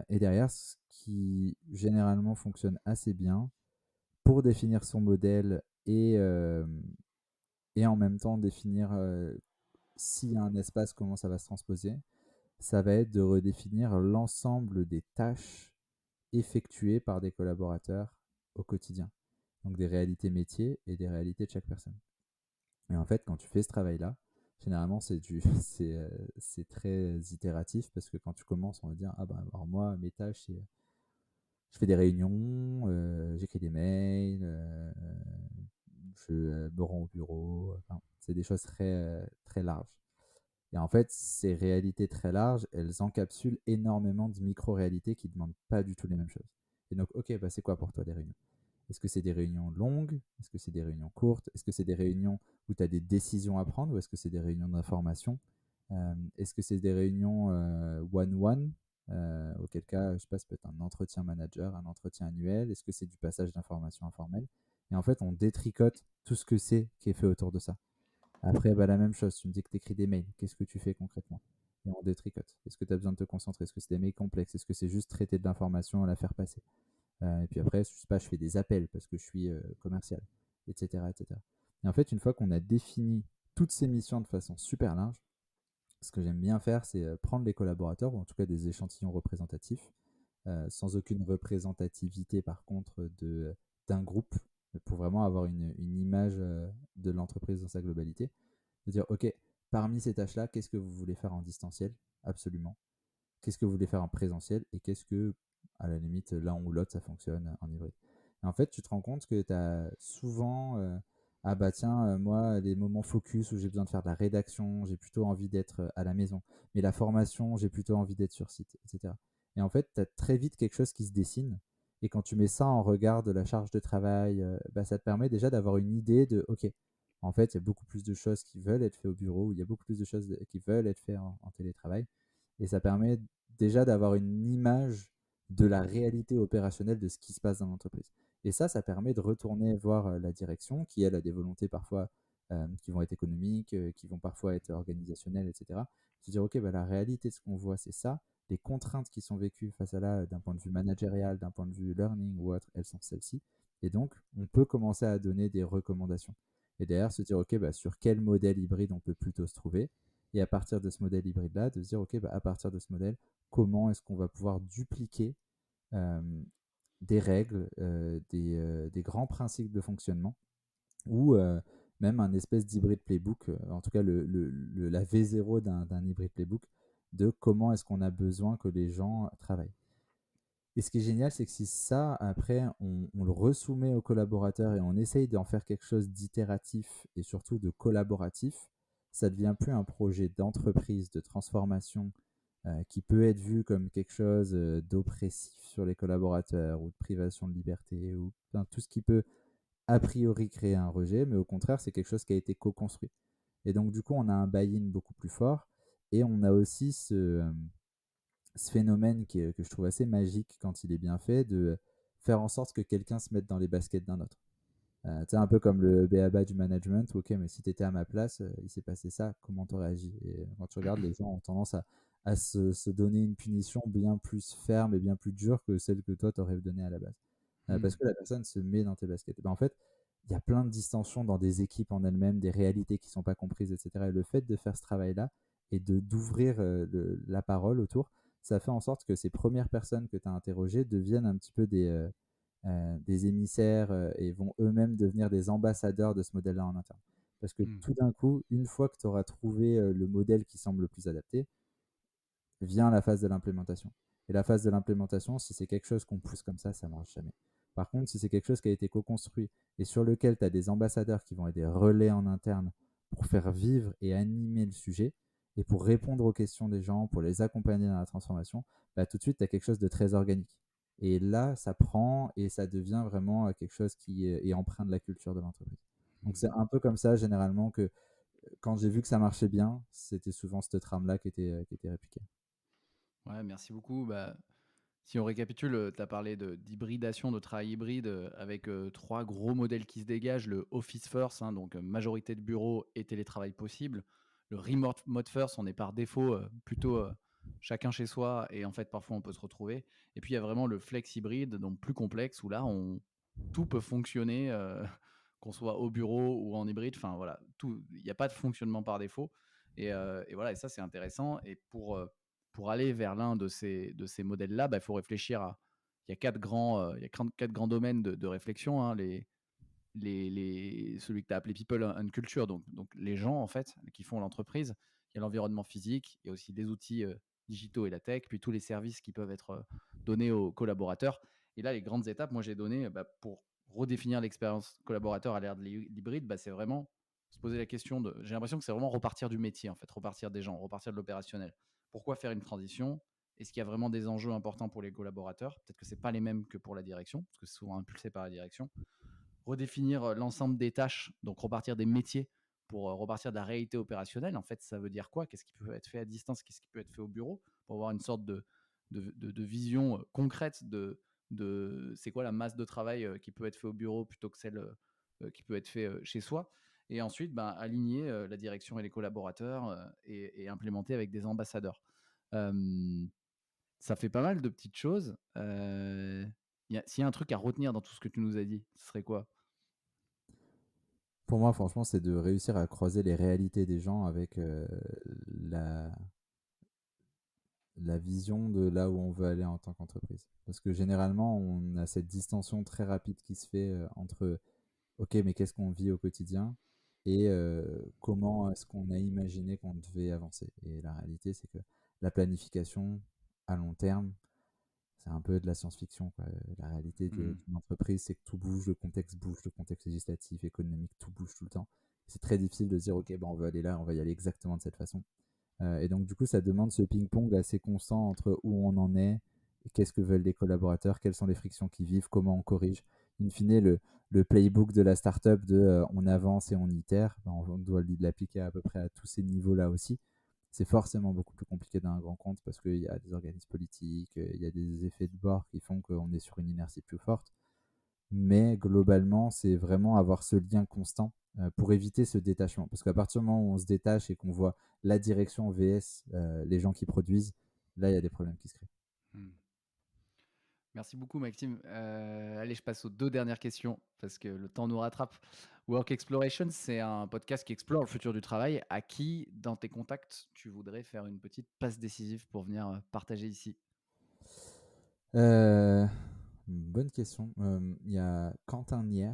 Et derrière, ce qui généralement fonctionne assez bien pour définir son modèle et en même temps définir s'il y a un espace, comment ça va se transposer, ça va être de redéfinir l'ensemble des tâches effectuées par des collaborateurs au quotidien. Donc des réalités métiers et des réalités de chaque personne. Et en fait, quand tu fais ce travail-là, généralement, c'est très itératif parce que quand tu commences, on va dire, ah bah, alors moi, mes tâches, c'est je fais des réunions, j'écris des mails, je me rends au bureau. Enfin, c'est des choses très larges. Et en fait, ces réalités très larges, elles encapsulent énormément de micro-réalités qui ne demandent pas du tout les mêmes choses. Et donc, ok, bah, c'est quoi pour toi des réunions? Est-ce que c'est des réunions longues? Est-ce que c'est des réunions courtes? Est-ce que c'est des réunions où tu as des décisions à prendre ou est-ce que c'est des réunions d'information? Est-ce que c'est des réunions one-one? Auquel cas, je sais pas, ça peut être un entretien manager, un entretien annuel. Est-ce que c'est du passage d'informations informelles? Et en fait, on détricote tout ce que c'est qui est fait autour de ça. Après, bah, la même chose, tu me dis que tu écris des mails. Qu'est-ce que tu fais concrètement? Et on détricote. Est-ce que tu as besoin de te concentrer? Est-ce que c'est des mails complexes? Est-ce que c'est juste traiter de l'information et la faire passer? Et puis après, je sais pas, je fais des appels parce que je suis commercial, etc., etc. Et en fait, une fois qu'on a défini toutes ces missions de façon super large, ce que j'aime bien faire, c'est prendre les collaborateurs, ou en tout cas des échantillons représentatifs, sans aucune représentativité par contre d'un groupe, pour vraiment avoir une image de l'entreprise dans sa globalité. De dire, OK, parmi ces tâches-là, qu'est-ce que vous voulez faire en distanciel? Absolument. Qu'est-ce que vous voulez faire en présentiel? Et qu'est-ce que, à la limite, l'un ou l'autre, ça fonctionne en hybride? Et en fait, tu te rends compte que tu as souvent, ah bah tiens, moi, les moments focus où j'ai besoin de faire de la rédaction, j'ai plutôt envie d'être à la maison. Mais la formation, j'ai plutôt envie d'être sur site, etc. Et en fait, tu as très vite quelque chose qui se dessine. Et quand tu mets ça en regard de la charge de travail, bah, ça te permet déjà d'avoir une idée de, OK, en fait, il y a beaucoup plus de choses qui veulent être faites au bureau, il y a beaucoup plus de choses qui veulent être faites en télétravail. Et ça permet déjà d'avoir une image de la réalité opérationnelle de ce qui se passe dans l'entreprise. Et ça permet de retourner voir la direction qui, elle, a des volontés parfois qui vont être économiques, qui vont parfois être organisationnelles, etc. Se dire, OK, bah, la réalité de ce qu'on voit, c'est ça. Les contraintes qui sont vécues face à là, d'un point de vue managérial, d'un point de vue learning ou autre, elles sont celles-ci. Et donc, on peut commencer à donner des recommandations. Et derrière, se dire, OK, bah, sur quel modèle hybride on peut plutôt se trouver. Et à partir de ce modèle hybride-là, de se dire, OK, bah, à partir de ce modèle, comment est-ce qu'on va pouvoir dupliquer euh, des règles, des grands principes de fonctionnement ou même un espèce d'hybride playbook, en tout cas la V0 d'un hybride playbook de comment est-ce qu'on a besoin que les gens travaillent. Et ce qui est génial, c'est que si ça, après, on le resoumet aux collaborateurs et on essaye d'en faire quelque chose d'itératif et surtout de collaboratif, ça ne devient plus un projet d'entreprise, de transformation qui peut être vu comme quelque chose d'oppressif sur les collaborateurs ou de privation de liberté ou enfin, tout ce qui peut a priori créer un rejet, mais au contraire, c'est quelque chose qui a été co-construit. Et donc, du coup, on a un buy-in beaucoup plus fort et on a aussi ce phénomène que je trouve assez magique quand il est bien fait, de faire en sorte que quelqu'un se mette dans les baskets d'un autre. Tu sais, un peu comme le b.a.-ba du management, ok, mais si tu étais à ma place, il s'est passé ça, comment tu aurais agi? Et quand tu regardes, les gens ont tendance à se donner une punition bien plus ferme et bien plus dure que celle que toi t'aurais donnée à la base. Parce Hmm. que la personne se met dans tes baskets. Ben, en fait, il y a plein de distensions dans des équipes en elles-mêmes, des réalités qui ne sont pas comprises, etc. Et le fait de faire ce travail-là et d'ouvrir la parole autour, ça fait en sorte que ces premières personnes que tu as interrogées deviennent un petit peu des émissaires et vont eux-mêmes devenir des ambassadeurs de ce modèle-là en interne. Parce que Hmm. tout d'un coup, une fois que tu auras trouvé le modèle qui semble le plus adapté, vient la phase de l'implémentation. Et la phase de l'implémentation, si c'est quelque chose qu'on pousse comme ça ne marche jamais. Par contre, si c'est quelque chose qui a été co-construit et sur lequel tu as des ambassadeurs qui vont être des relais en interne pour faire vivre et animer le sujet et pour répondre aux questions des gens, pour les accompagner dans la transformation, bah, tout de suite, tu as quelque chose de très organique. Et là, ça prend et ça devient vraiment quelque chose qui est empreint de la culture de l'entreprise. Donc, c'est un peu comme ça, généralement, que quand j'ai vu que ça marchait bien, c'était souvent cette trame-là qui était répliquée. Ouais, merci beaucoup. Bah, si on récapitule, tu as parlé d'hybridation, de travail hybride avec trois gros modèles qui se dégagent. Le Office First, hein, donc majorité de bureaux et télétravail possible. Le Remote Mode First, on est par défaut plutôt chacun chez soi et en fait parfois on peut se retrouver. Et puis il y a vraiment le Flex hybride, donc plus complexe, où là tout peut fonctionner, qu'on soit au bureau ou en hybride. Enfin voilà, il n'y a pas de fonctionnement par défaut. Et voilà, et ça c'est intéressant. Et pour aller vers l'un de ces modèles-là, bah, il faut réfléchir à. Il y a quatre grands domaines de réflexion, hein, celui que tu as appelé people and culture, donc les gens en fait qui font l'entreprise. Il y a l'environnement physique, il y a aussi les outils digitaux et la tech, puis tous les services qui peuvent être donnés aux collaborateurs. Et là, les grandes étapes, moi j'ai donné pour redéfinir l'expérience collaborateur à l'ère de l'hybride, c'est vraiment se poser la question de. J'ai l'impression que c'est vraiment repartir du métier en fait, repartir des gens, repartir de l'opérationnel. Pourquoi faire une transition? Est-ce qu'il y a vraiment des enjeux importants pour les collaborateurs? Peut-être que c'est pas les mêmes que pour la direction, parce que c'est souvent impulsé par la direction. Redéfinir l'ensemble des tâches, donc repartir des métiers pour repartir de la réalité opérationnelle. En fait, ça veut dire quoi? Qu'est-ce qui peut être fait à distance? Qu'est-ce qui peut être fait au bureau? Pour avoir une sorte de vision concrète de c'est quoi la masse de travail qui peut être fait au bureau plutôt que celle qui peut être fait chez soi. Et ensuite, aligner la direction et les collaborateurs et implémenter avec des ambassadeurs. Euh, Ça fait pas mal de petites choses. S'il y a un truc à retenir dans tout ce que tu nous as dit, ce serait quoi? Pour moi, franchement, c'est de réussir à croiser les réalités des gens avec la, la vision de là où on veut aller en tant qu'entreprise. Parce que généralement, on a cette distension très rapide qui se fait entre OK, mais qu'est-ce qu'on vit au quotidien et comment est-ce qu'on a imaginé qu'on devait avancer. Et la réalité, c'est que la planification à long terme, c'est un peu de la science-fiction, quoi. La réalité Hmm. d'une entreprise, c'est que tout bouge, le contexte législatif, économique, tout bouge tout le temps. C'est très difficile de se dire, OK, ben, on veut aller là, on va y aller exactement de cette façon. Et donc, du coup, ça demande ce ping-pong assez constant entre où on en est, et qu'est-ce que veulent les collaborateurs, quelles sont les frictions qui vivent, comment on corrige. In fine, le playbook de la startup de on avance et on itère, ben, on doit l'appliquer à peu près à tous ces niveaux-là aussi. C'est forcément beaucoup plus compliqué d'un grand compte parce qu'il y a des organismes politiques, il y a des effets de bord qui font qu'on est sur une inertie plus forte. mais globalement, c'est vraiment avoir ce lien constant pour éviter ce détachement. Parce qu'à partir du moment où on se détache et qu'on voit la direction VS, les gens qui produisent, là, il y a des problèmes qui se créent. Hmm. Merci beaucoup, Maxime. Allez, je passe aux 2 dernières questions parce que le temps nous rattrape. Work Exploration, c'est un podcast qui explore le futur du travail. À qui, dans tes contacts, tu voudrais faire une petite passe décisive pour venir partager ici? Euh, Bonne question. Il y a Quentin Nier,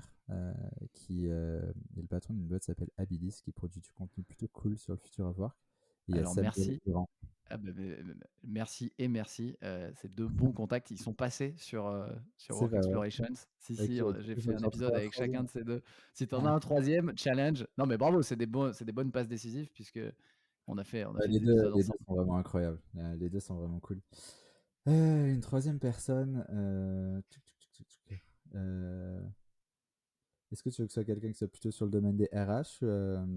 qui est le patron d'une boîte qui s'appelle Abilis, qui produit du contenu plutôt cool sur le futur of work. Et il y a Alors, Samuel merci. Durand. Ah merci et merci. C'est 2 bons contacts. Ils sont passés sur C'est Work pas vrai. Explorations. Si, Ok, si, du j'ai coup, faut fait que un j'en épisode trouve un avec chacun troisième. de ces 2. Si tu en as Ah, un troisième, challenge. Non, mais bravo, c'est des bonnes passes décisives puisque on a fait les des deux, épisodes les deux ensemble. sont vraiment incroyables. Les deux sont vraiment cool. Une troisième personne. Est-ce que tu veux que ce soit quelqu'un qui soit plutôt sur le domaine des RH?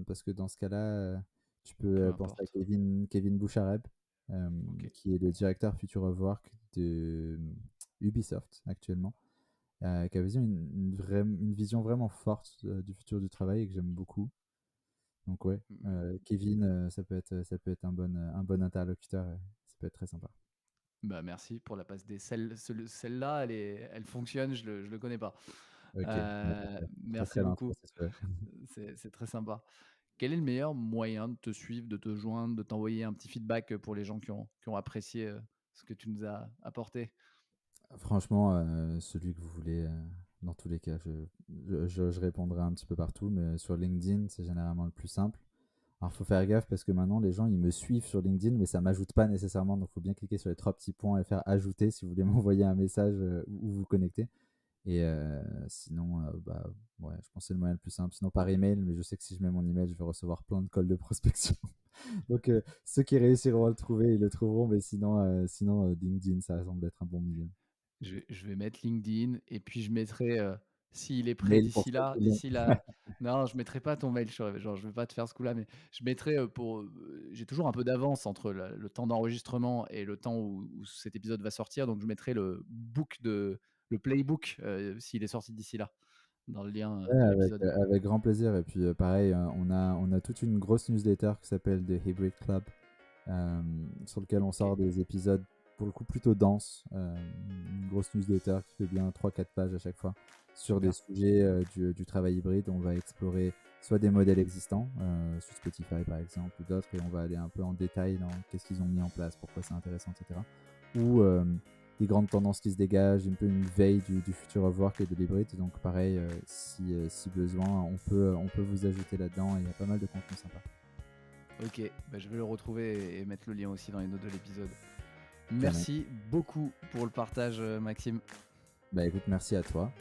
Parce que dans ce cas-là, tu peux Peu penser à importe. Kevin Bouchareb, OK. qui est le directeur Future of Work de Ubisoft actuellement, qui a une vision vraiment forte du futur du travail et que j'aime beaucoup. Donc ouais, Mmh. Kevin, ça peut être un bon interlocuteur, ça peut être très sympa. Bah, merci pour la passe celle-là, elle fonctionne, je le connais pas. Ok, bah, parfait. Je Merci referai l'intro beaucoup. si tu veux. C'est très sympa. Quel est le meilleur moyen de te suivre, de te joindre, de t'envoyer un petit feedback pour les gens qui ont apprécié ce que tu nous as apporté? Franchement, celui que vous voulez, dans tous les cas, je répondrai un petit peu partout, mais sur LinkedIn, c'est généralement le plus simple. Alors, il faut faire gaffe parce que maintenant, les gens, ils me suivent sur LinkedIn, mais ça m'ajoute pas nécessairement. Donc, il faut bien cliquer sur les 3 petits points et faire ajouter si vous voulez m'envoyer un message ou vous connecter. Et sinon, bah, ouais, je pense que c'est le moyen le plus simple. Sinon, par email, mais je sais que si je mets mon email, je vais recevoir plein de calls de prospection. Donc, ceux qui réussiront à le trouver, ils le trouveront, mais sinon, LinkedIn, ça semble être un bon milieu. Je vais mettre LinkedIn et puis je mettrai, s'il est prêt Mail pour ceux qui l'ont. d'ici là non, je mettrai pas ton mail, genre, je vais pas te faire ce coup-là, mais je mettrai, j'ai toujours un peu d'avance entre le temps d'enregistrement et le temps où cet épisode va sortir, donc je mettrai le playbook, s'il est sorti d'ici là, dans le lien, Ouais, de avec, l'épisode. avec grand plaisir. Et puis pareil, on a toute une grosse newsletter qui s'appelle The Hybrid Club, euh, sur lequel on OK, sort des épisodes pour le coup plutôt denses. Une grosse newsletter qui fait bien 3-4 pages à chaque fois sur des super. sujets du travail hybride. On va explorer soit des modèles existants, sur Spotify par exemple, ou d'autres, et on va aller un peu en détail dans qu'est-ce qu'ils ont mis en place, pourquoi c'est intéressant, etc. Ou des grandes tendances qui se dégagent, un peu une veille du futur of work et de l'hybride. Donc pareil, si besoin, on peut vous ajouter là-dedans et il y a pas mal de contenu sympa. OK, bah, je vais le retrouver et mettre le lien aussi dans les notes de l'épisode. Canon. Merci beaucoup pour le partage, Maxime. Bah écoute, merci à toi.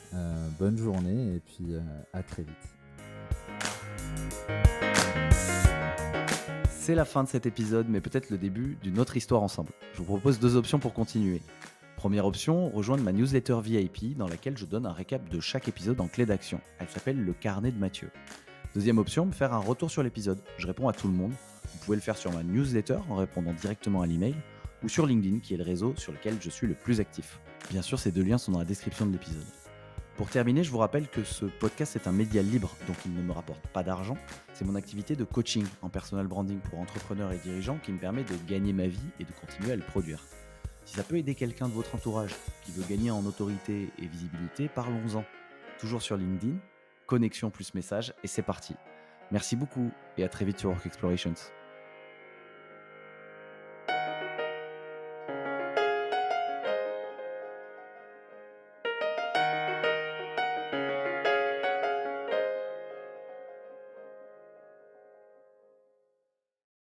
Bonne journée et puis à très vite. C'est la fin de cet épisode, mais peut-être le début d'une autre histoire ensemble. Je vous propose 2 options pour continuer. Première option, rejoindre ma newsletter VIP dans laquelle je donne un récap de chaque épisode en clé d'action. Elle s'appelle Le Carnet de Mathieu. Deuxième option, me faire un retour sur l'épisode. Je réponds à tout le monde. Vous pouvez le faire sur ma newsletter en répondant directement à l'email ou sur LinkedIn qui est le réseau sur lequel je suis le plus actif. Bien sûr, ces 2 liens sont dans la description de l'épisode. Pour terminer, je vous rappelle que ce podcast est un média libre, donc il ne me rapporte pas d'argent. C'est mon activité de coaching en personal branding pour entrepreneurs et dirigeants qui me permet de gagner ma vie et de continuer à le produire. Si ça peut aider quelqu'un de votre entourage qui veut gagner en autorité et visibilité, parlons-en. Toujours sur LinkedIn, connexion plus message, et c'est parti. Merci beaucoup et à très vite sur Work Explorations.